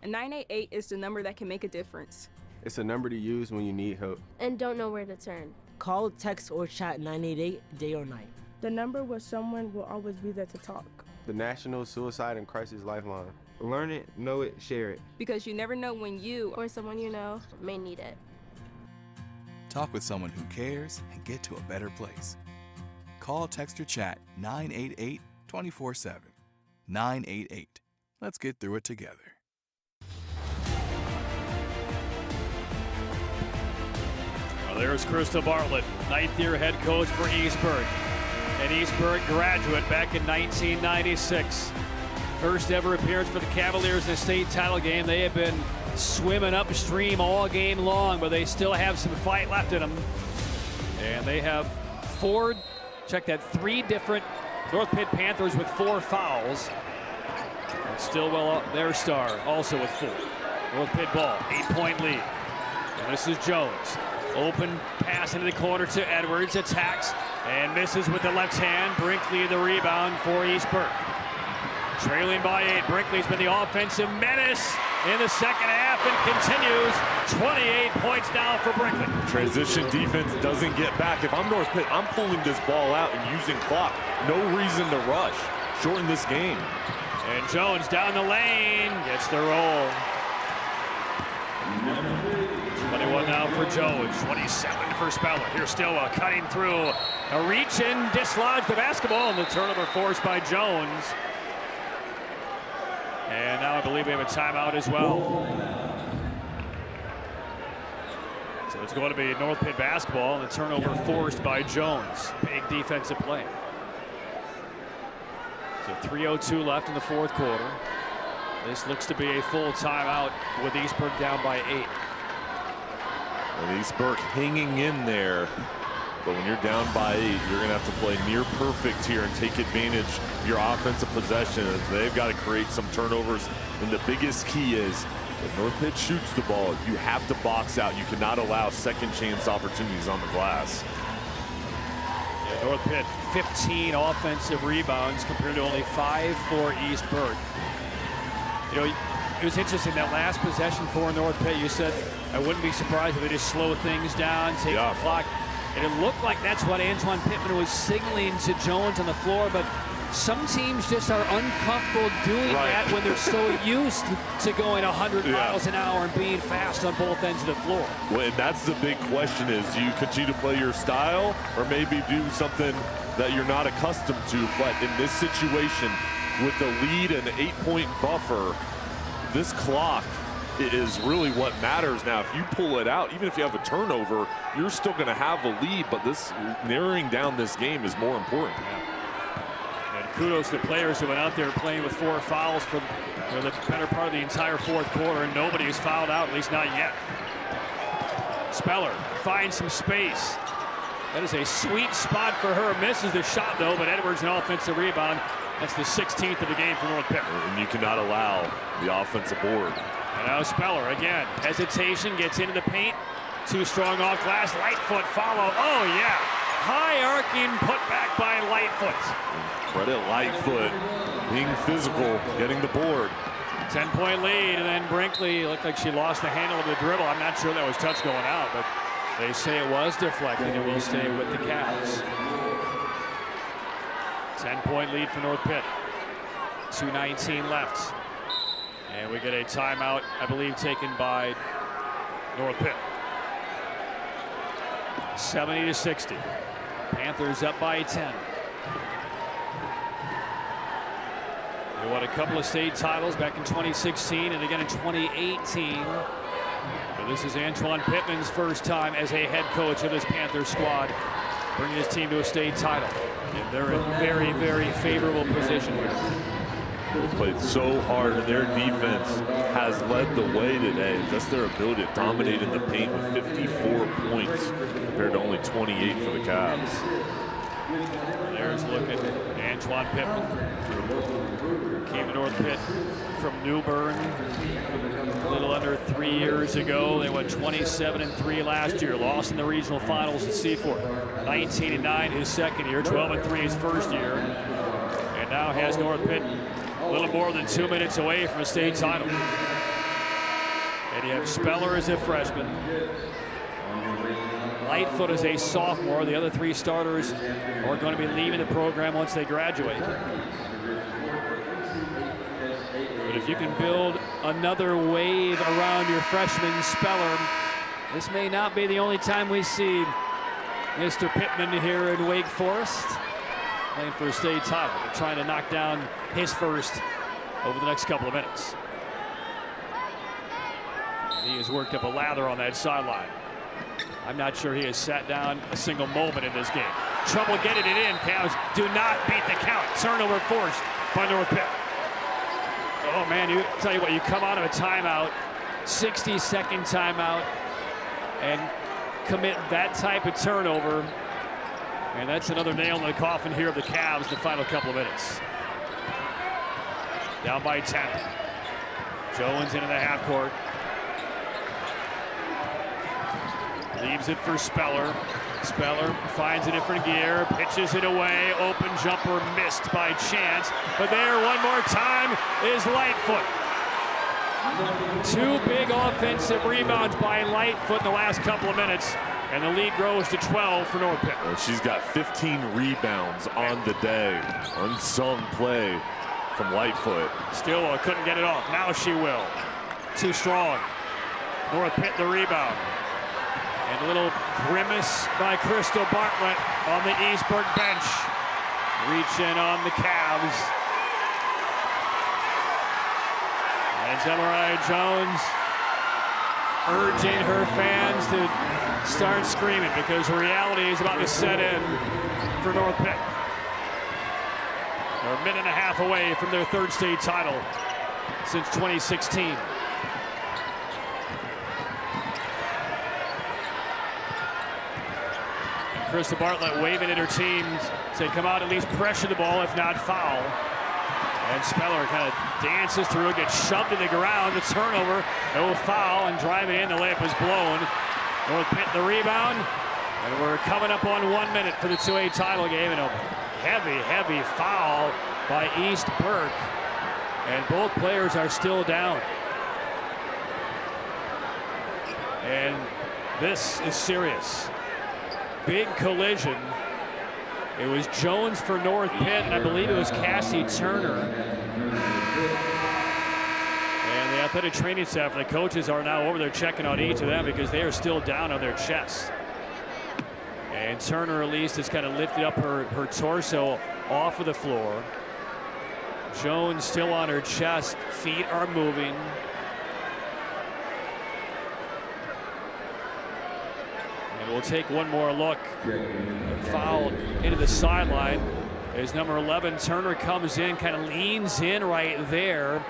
A 988 is the number that can make a difference. It's a number to use when you need help and don't know where to turn. Call, text, or chat 988 day or night. The number where someone will always be there to talk. The National Suicide and Crisis Lifeline. Learn it, know it, share it. Because you never know when you or someone you know may need it. Talk with someone who cares and get to a better place. Call, text, or chat 988 24/7. 988. Let's get through it together. Well, there's Crystal Bartlett, 9th-year head coach for East Burke. An East Burke graduate back in 1996. First ever appearance for the Cavaliers in a state title game. They have been swimming upstream all game long, but they still have some fight left in them. And they have 3 different North Pitt Panthers with 4 fouls. And Stillwell, their star, also with 4. North Pitt ball, 8-point lead. And this is Jones. Open pass into the corner to Edwards, attacks and misses with the left hand. Brinkley the rebound for East Burke. Trailing by 8, Brinkley's been the offensive menace in the second half and continues. 28 points now for Brinkley. Transition defense doesn't get back. If I'm North Pitt, I'm pulling this ball out and using clock. No reason to rush. shorten this game. And Jones down the lane, gets the roll. 21 now for Jones, 27 for Speller. Here's Stilwell cutting through. A reach and dislodged the basketball, and the turnover forced by Jones. And now I believe we have a timeout as well. So it's going to be North Pitt basketball, and the turnover forced by Jones. Big defensive play. So 3:02 left in the fourth quarter. This looks to be a full timeout with East Burke down by 8. And East Burke hanging in there. But when you're down by 8, you're going to have to play near perfect here and take advantage of your offensive possession. They've got to create some turnovers. And the biggest key is if North Pitt shoots the ball, you have to box out. You cannot allow second chance opportunities on the glass. Yeah, North Pitt 15 offensive rebounds compared to only 5 for East Burke. You know, it was interesting that last possession for North Pitt. You said I wouldn't be surprised if they just slow things down, take the clock. And it looked like that's what Antoine Pittman was signaling to Jones on the floor, but some teams just are uncomfortable doing that when they're so used to going 100 miles an hour and being fast on both ends of the floor. Well, and that's the big question is, do you continue to play your style or maybe do something that you're not accustomed to? But in this situation, with the lead and 8-point buffer, this clock is really what matters now. If you pull it out, even if you have a turnover, you're still going to have a lead, but this narrowing down this game is more important. And kudos to players who went out there playing with 4 fouls for the better part of the entire fourth quarter, and nobody is fouled out, at least not yet. Speller finds some space. That is a sweet spot for her. Misses the shot, though, but Edwards an offensive rebound. That's the 16th of the game for North Pitt. And you cannot allow the offensive board. And now Speller again. Hesitation, gets into the paint. Too strong off glass. Lightfoot follow. Oh, yeah. High arcing put back by Lightfoot. Credit Lightfoot being physical, getting the board. 10-point lead, and then Brinkley looked like she lost the handle of the dribble. I'm not sure that was touch going out, but they say it was deflected and will stay with the Cavs. 10-point lead for North Pitt. 2:19 left. And we get a timeout, I believe, taken by North Pitt. 70-60. Panthers up by 10. They won a couple of state titles back in 2016 and again in 2018. But this is Antoine Pittman's first time as a head coach of this Panthers squad, bringing his team to a state title. And they're in very, very favorable position here. They played so hard, and their defense has led the way today. Just their ability to dominate in the paint with 54 points compared to only 28 for the Cavs. There's looking Antoine Pittman. Came to North Pitt from New Bern a little under 3 years ago. They went 27-3 last year. Lost in the regional finals at Seaford. 19-9 his second year. 12-3 his first year. And now has North Pitt a little more than 2 minutes away from a state title. And you have Speller as a freshman. Lightfoot as a sophomore. The other 3 starters are going to be leaving the program once they graduate. But if you can build another wave around your freshman Speller, this may not be the only time we see Mr. Pittman here in Wake Forest playing for a state title. They're trying to knock down his first over the next couple of minutes. And he has worked up a lather on that sideline. I'm not sure he has sat down a single moment in this game. Trouble getting it in. Cavs do not beat the count. Turnover forced by North Pitt. Oh man, tell you what, you come out of a timeout, 60-second timeout, and commit that type of turnover, and that's another nail in the coffin here of the Cavs in the final couple of minutes. Down by 10. Jones into the half court. Leaves it for Speller. Speller finds a different gear, pitches it away. Open jumper missed by chance. But there, one more time, is Lightfoot. 2 big offensive rebounds by Lightfoot in the last couple of minutes. And the lead grows to 12 for North Pitt. And she's got 15 rebounds on the day. Unsung play from Lightfoot. Still couldn't get it off. Now she will. Too strong. North Pitt the rebound. And a little grimace by Crystal Bartlett on the East Burke bench. Reach in on the Cavs. And Zemaria Jones urging her fans to start screaming because reality is about to set in for North Pitt. They're a minute and a half away from their third state title since 2016. Krista Bartlett waving at her team, saying come out, at least pressure the ball, if not foul. And Speller kind of dances through, gets shoved to the ground, the turnover, no foul, and driving in, the layup is blown. North Pitt the rebound, and we're coming up on 1 minute for the 2A title game, and a heavy foul by East Burke, and both players are still down. And this is serious. Big collision. It was Jones for North Pitt, and I believe it was Cassie Turner. And the athletic training staff and the coaches are now over there checking on each of them because they are still down on their chests. And Turner, at least, has kind of lifted up her torso off of the floor. Jones still on her chest. Feet are moving. And we'll take one more look. Fouled into the sideline as number 11 Turner comes in, kind of leans in right there.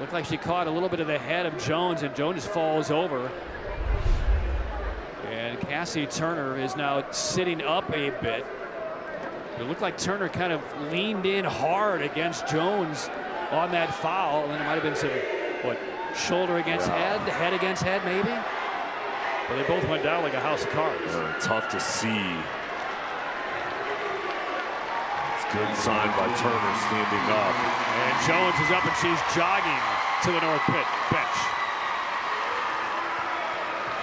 Looked like she caught a little bit of the head of Jones, and Jones falls over. And Cassie Turner is now sitting up a bit. It looked like Turner kind of leaned in hard against Jones on that foul, and it might have been some, shoulder against head, head against head maybe? But they both went down like a house of cards. Tough to see. It's a good sign by Turner standing up. And Jones is up and she's jogging to the North Pitt bench.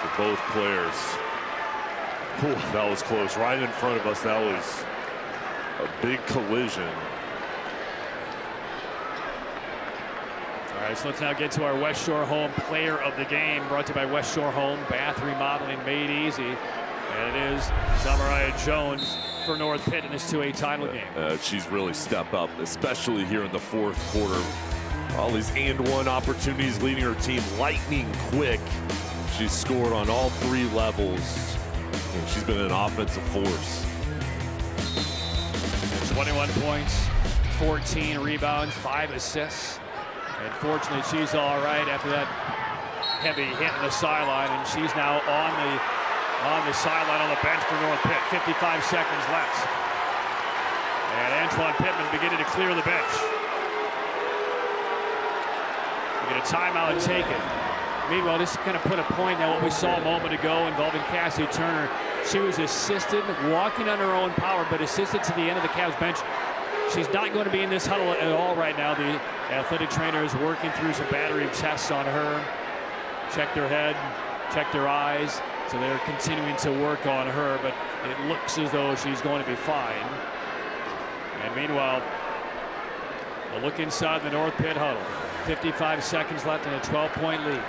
For both players. Whew, that was close. Right in front of us, that was a big collision. All right, so let's now get to our West Shore Home Player of the Game, brought to you by West Shore Home, bath remodeling made easy. And it is Zemaria Jones for North Pitt in this 2A title game. She's really stepped up, especially here in the fourth quarter. All these and-one opportunities leading her team lightning quick. She's scored on all three levels. And she's been an offensive force. 21 points, 14 rebounds, 5 assists. And fortunately, she's all right after that heavy hit in the sideline, and she's now on the sideline on the bench for North Pitt. 55 seconds left. And Antoine Pittman beginning to clear the bench. We get a timeout and take it. Meanwhile, this kind of put a point on what we saw a moment ago involving Cassie Turner. She was assisted, walking on her own power, but assisted to the end of the Cavs bench. She's not going to be in this huddle at all right now. The athletic trainer is working through some battery tests on her. Checked her head, checked her eyes. So they're continuing to work on her, but it looks as though she's going to be fine. And meanwhile, a look inside the North Pitt huddle. 55 seconds left and a 12-point lead.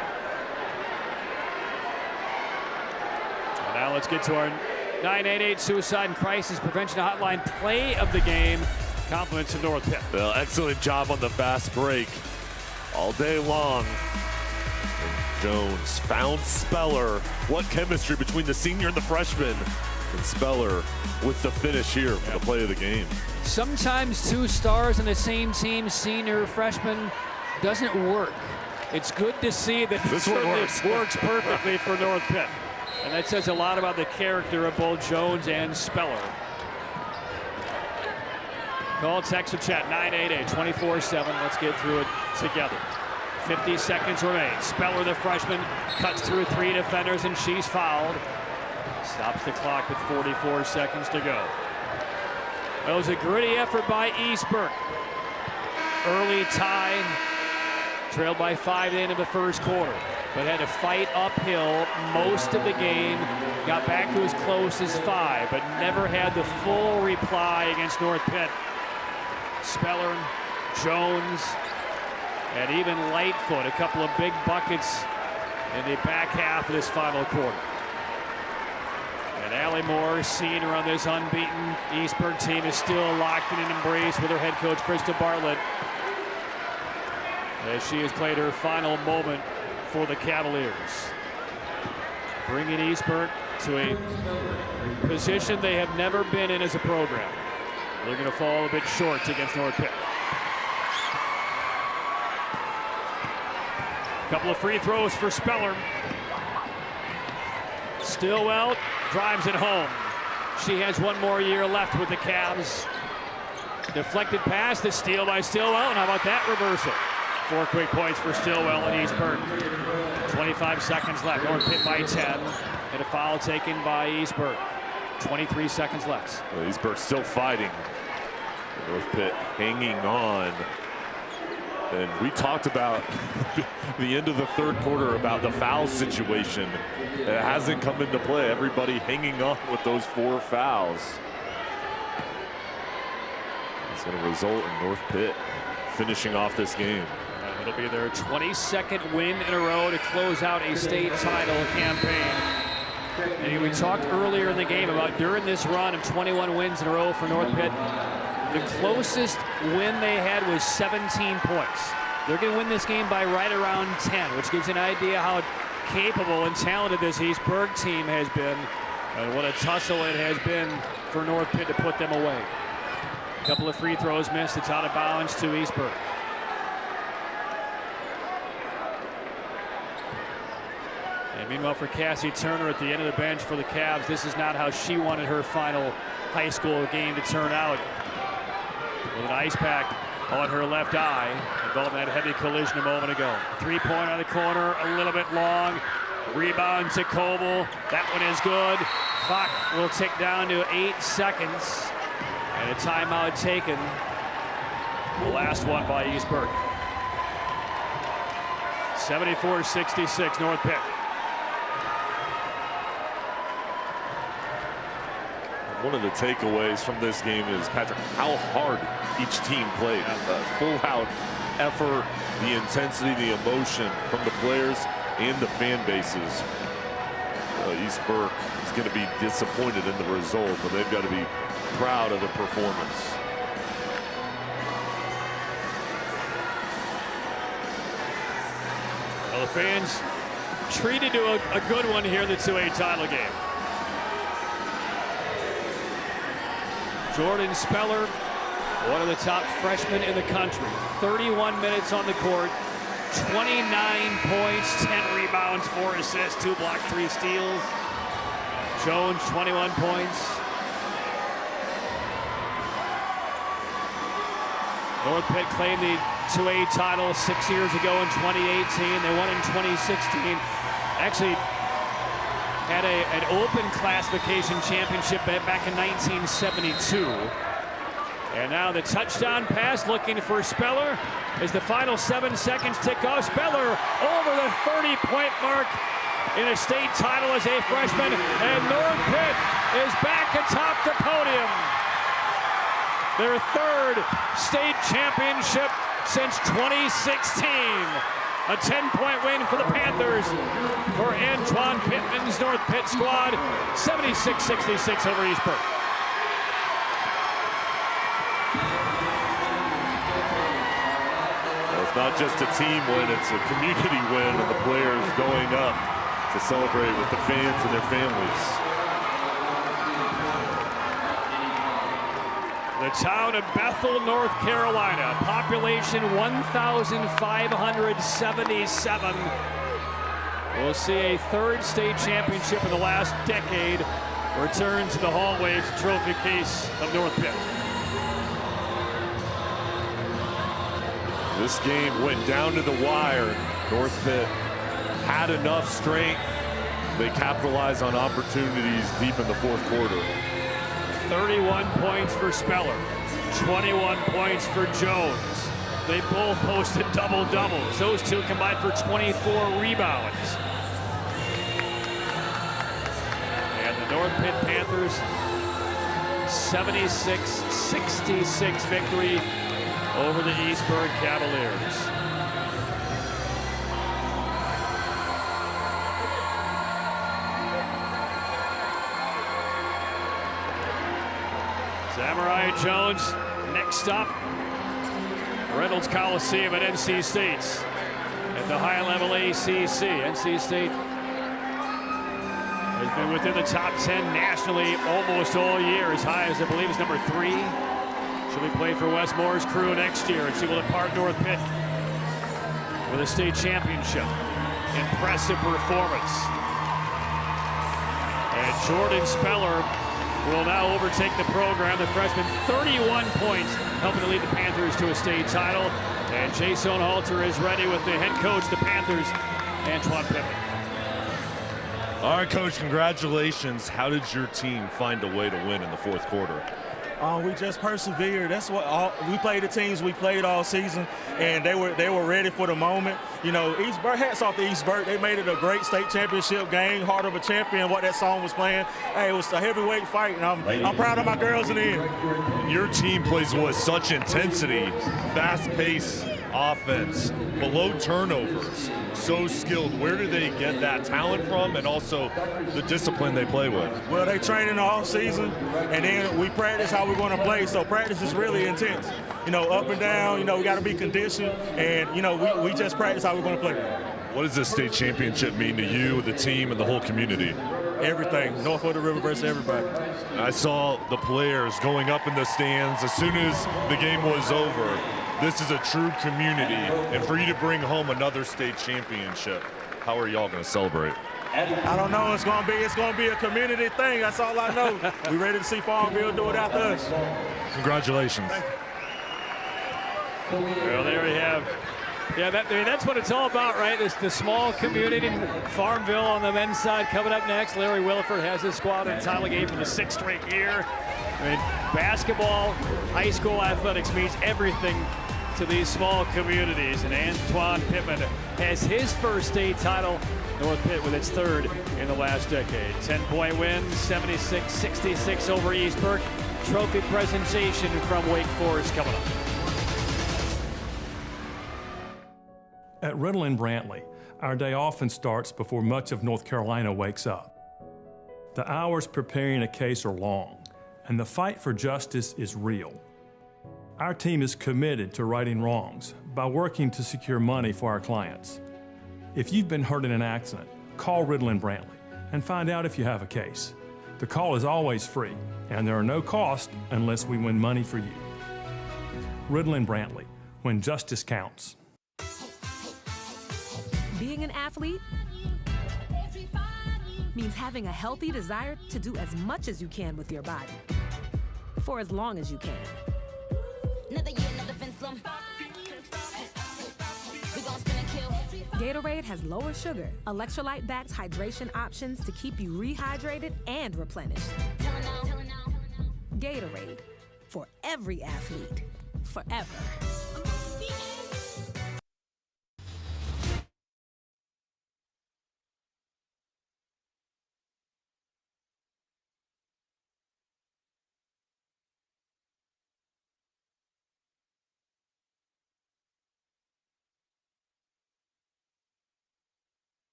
And now let's get to our 988 Suicide and Crisis Prevention Hotline play of the game. Compliments of North Pitt. Well, excellent job on the fast break all day long. And Jones found Speller. What chemistry between the senior and the freshman. And Speller with the finish here for the play of the game. Sometimes two stars on the same team, senior, freshman, doesn't work. It's good to see that this one works perfectly for North Pitt. And that says a lot about the character of both Jones and Speller. Call, text, or chat 988-24-7. Let's get through it together. 50 seconds remain. Speller, the freshman, cuts through 3 defenders, and she's fouled. Stops the clock with 44 seconds to go. It was a gritty effort by East Burke. Early tie, trailed by 5 at the end of the first quarter. but had to fight uphill most of the game. Got back to as close as 5, but never had the full reply against North Pitt. Speller, Jones, and even Lightfoot, a couple of big buckets in the back half of this final quarter. And Allie Moore, seeing her on this unbeaten Eastburg team, is still locked in an embrace with her head coach, Krista Bartlett, as she has played her final moment for the Cavaliers. Bringing Eastburg to a position they have never been in as a program. They're going to fall a bit short against North Pitt. Couple of free throws for Speller. Stillwell drives it home. She has one more year left with the Cavs. Deflected pass, the steal by Stillwell, and how about that reversal? 4 quick points for Stillwell and Eastburg. 25 seconds left. North Pitt by 10. And a foul taken by Eastburg. 23 seconds left. Well, Eastburg still fighting. North Pitt hanging on. And we talked about the end of the third quarter about the foul situation. It hasn't come into play. Everybody hanging on with those 4 fouls. It's going to result in North Pitt finishing off this game. It'll be their 22nd win in a row to close out a state title campaign. And we talked earlier in the game about during this run of 21 wins in a row for North Pitt, the closest win they had was 17 points. They're going to win this game by right around 10, which gives you an idea how capable and talented this Eastburg team has been, and what a tussle it has been for North Pitt to put them away. A couple of free throws missed. It's out of bounds to Eastburg. And meanwhile, for Cassie Turner at the end of the bench for the Cavs, this is not how she wanted her final high school game to turn out. With an ice pack on her left eye, involved in that heavy collision a moment ago. 3-pointer on the corner, a little bit long. Rebound to Coble. That one is good. Clock will tick down to 8 seconds. And a timeout taken. The last one by Eastburg. 74-66, North Pitt. One of the takeaways from this game is, Patrick, how hard each team played. Full-out effort, the intensity, the emotion from the players and the fan bases. Eastburg is going to be disappointed in the result, but they've got to be proud of the performance. Well, the fans treated to a good one here in the 2A title game. Jordan Speller, one of the top freshmen in the country. 31 minutes on the court, 29 points, 10 rebounds, 4 assists, 2 blocks, 3 steals. Jones, 21 points. North Pitt claimed the 2A title 6 years ago in 2018. They won in 2016. Actually, had an open classification championship back in 1972. And now the touchdown pass looking for Speller as the final 7 seconds tick off. Speller over the 30-point mark in a state title as a freshman. And North Pitt is back atop the podium. Their 3rd state championship since 2016. A 10-point win for the Panthers for Antoine Pittman's North Pitt squad. 76-66 over Eastburg. Well, it's not just a team win, it's a community win, and the players going up to celebrate with the fans and their families. The town of Bethel, North Carolina, population 1,577. We'll see a 3rd state championship in the last decade return to the hallways trophy case of North Pitt. This game went down to the wire. North Pitt had enough strength. They capitalized on opportunities deep in the 4th quarter. 31 points for Speller, 21 points for Jones. They both posted double-doubles. Those two combined for 24 rebounds. And the North Pitt Panthers 76-66 victory over the East Burke Cavaliers. Samurai Jones next stop, Reynolds Coliseum at NC State. At the high-level ACC, NC State has been within the top 10 nationally almost all year, as high as I believe is number 3. She'll be playing for Wes Moore's crew next year, and she will depart North Pitt with a state championship. Impressive performance. And Jordan Speller will now overtake the program. The freshman, 31 points, helping to lead the Panthers to a state title. And Jason Halter is ready with the head coach, the Panthers, Antoine Pittman. All right, Coach, congratulations. How did your team find a way to win in the fourth quarter? We just persevered. That's what we played the teams we played all season, and they were ready for the moment. You know, East Burke, hats off to East Burke. They made it a great state championship game, Heart of a Champion, what that song was playing. Hey, it was a heavyweight fight, and I'm proud of my girls in the end. Your team plays with such intensity, fast-paced offense, but low turnovers, so skilled. Where do they get that talent from, and also the discipline they play with? Well, they training all season, and then we practice how we're going to play. So practice is really intense. You know, up and down. You know, we got to be conditioned, and you know, we just practice how we're going to play. What does this state championship mean to you, the team, and the whole community? Everything. North of the river versus everybody. I saw the players going up in the stands as soon as the game was over. This is a true community, and for you to bring home another state championship, how are y'all going to celebrate? I don't know. It's going to be a community thing. That's all I know. We ready to see Farmville do it after us. Congratulations. Well, there we have. Yeah, that's what it's all about, right? It's the small community. Farmville on the men's side coming up next. Larry Williford has his squad in title game for the 6th straight year. I mean, basketball, high school athletics means everything to these small communities. And Antoine Pittman has his first state title. North Pitt with its 3rd in the last decade. 10-point win, 76-66 over East Burke. Trophy presentation from Wake Forest coming up. At Riddle & Brantley, our day often starts before much of North Carolina wakes up. The hours preparing a case are long, and the fight for justice is real. Our team is committed to righting wrongs by working to secure money for our clients. If you've been hurt in an accident, call Riddle & Brantley and find out if you have a case. The call is always free, and there are no costs unless we win money for you. Riddle & Brantley, when justice counts. Being an athlete means having a healthy desire to do as much as you can with your body for as long as you can. Gatorade has lower sugar, electrolyte-backed hydration options to keep you rehydrated and replenished. Gatorade, for every athlete, forever.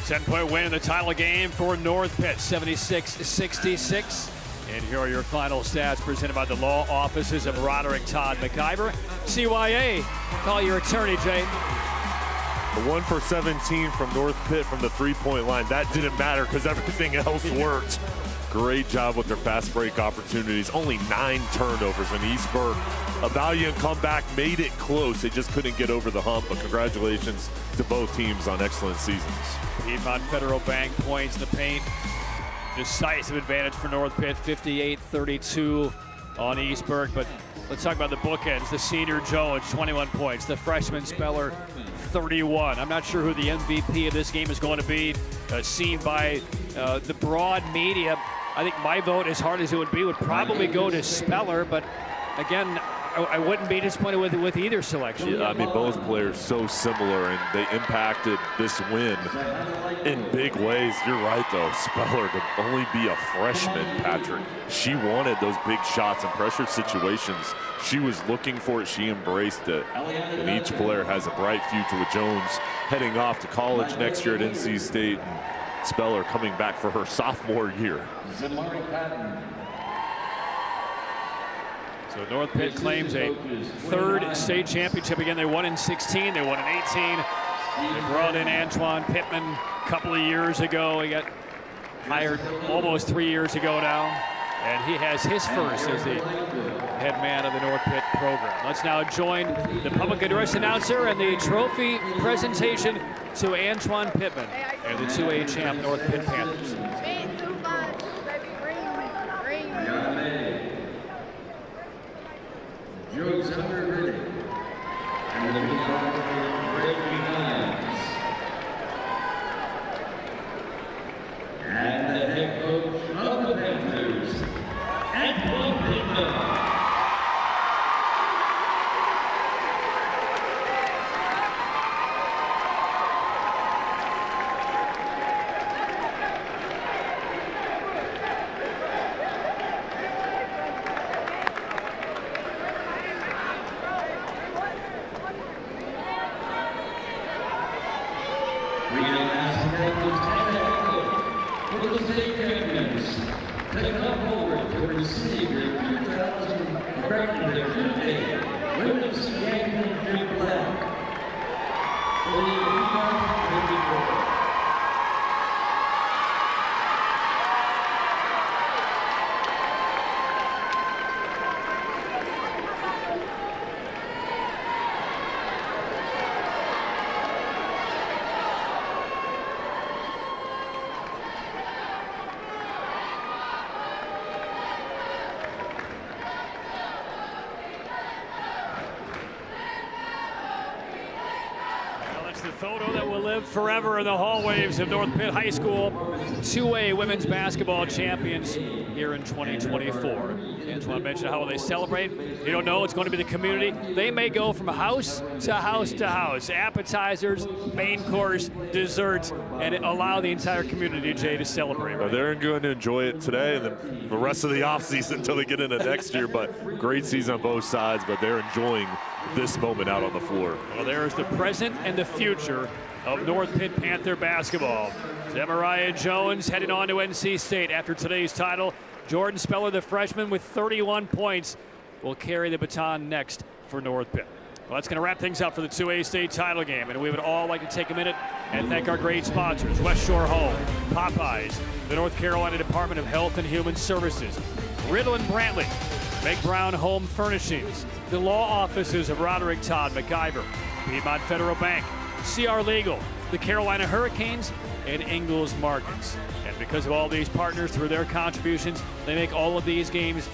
Ten-point win in the title game for North Pitt, 76-66. And here are your final stats presented by the law offices of Roderick Todd McIver. CYA, call your attorney, Jay. The 1 for 17 from North Pitt from the three-point line. That didn't matter because everything else worked. Great job with their fast break opportunities. Only 9 turnovers, and East Burke, a valiant comeback, made it close. They just couldn't get over the hump, but congratulations to both teams on excellent seasons. Piedmont Federal Bank points in the paint. Decisive advantage for North Pitt, 58-32 on East Burke. But let's talk about the bookends. The senior Jones, 21 points. The freshman Speller, 31. I'm not sure who the MVP of this game is going to be, seen by the broad media. I think my vote, as hard as it would be, would probably go to Speller. But again, I wouldn't be disappointed with either selection. Yeah, I mean, both players so similar, and they impacted this win in big ways. You're right, though. Speller to only be a freshman, Patrick. She wanted those big shots in pressure situations. She was looking for it. She embraced it. And each player has a bright future with Jones heading off to college next year at NC State. And Speller coming back for her sophomore year. So North Pitt claims a 3rd state championship. Again, they won in 16, they won in 18. They brought in Antoine Pittman a couple of years ago. He got hired almost 3 years ago now. And he has his first as the head man of the North Pitt program. Let's now join the public address announcer and the trophy presentation to Antoine Pittman and the 2A champ North Pitt Panthers. Joe's ready. And the breaking lines. And the head coach of the Panthers, Antoine Pittman. The photo that will live forever in the hallways of North Pitt High School. 2A women's basketball champions here in 2024. Antoine mentioned how will they celebrate. You don't know, it's going to be the community. They may go from house to house to house. Appetizers, main course, desserts, and allow the entire community, Jay, to celebrate. Right? They're going to enjoy it today and then the rest of the offseason until they get into next year. But great season on both sides, but they're enjoying this moment out on the floor. Well, there's the present and the future of North Pitt Panther basketball. Zemariah Jones heading on to NC State after today's title. Jordan Speller, the freshman, with 31 points, will carry the baton next for North Pitt. Well, that's going to wrap things up for the 2A state title game, and we would all like to take a minute and thank our great sponsors: West Shore Home, Popeyes, the North Carolina Department of Health and Human Services, Riddle and Brantley, Meg Brown Home Furnishings, the law offices of Roderick Todd McIver, Piedmont Federal Bank, CR Legal, the Carolina Hurricanes, and Ingles Markets. And because of all these partners, through their contributions, they make all of these games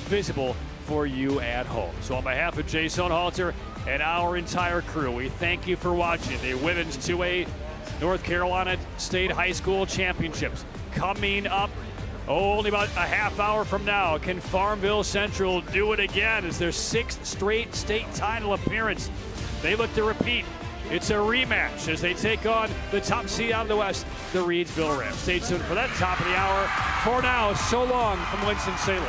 visible for you at home. So on behalf of Jay Sonhalter and our entire crew, we thank you for watching the Women's 2A North Carolina State High School Championships. Coming up only about a half hour from now, can Farmville Central do it again as their 6th straight state title appearance? They look to repeat. It's a rematch as they take on the top seed out of the West, the Reedsville Rams. Stay tuned for that top of the hour. For now, so long from Winston-Salem.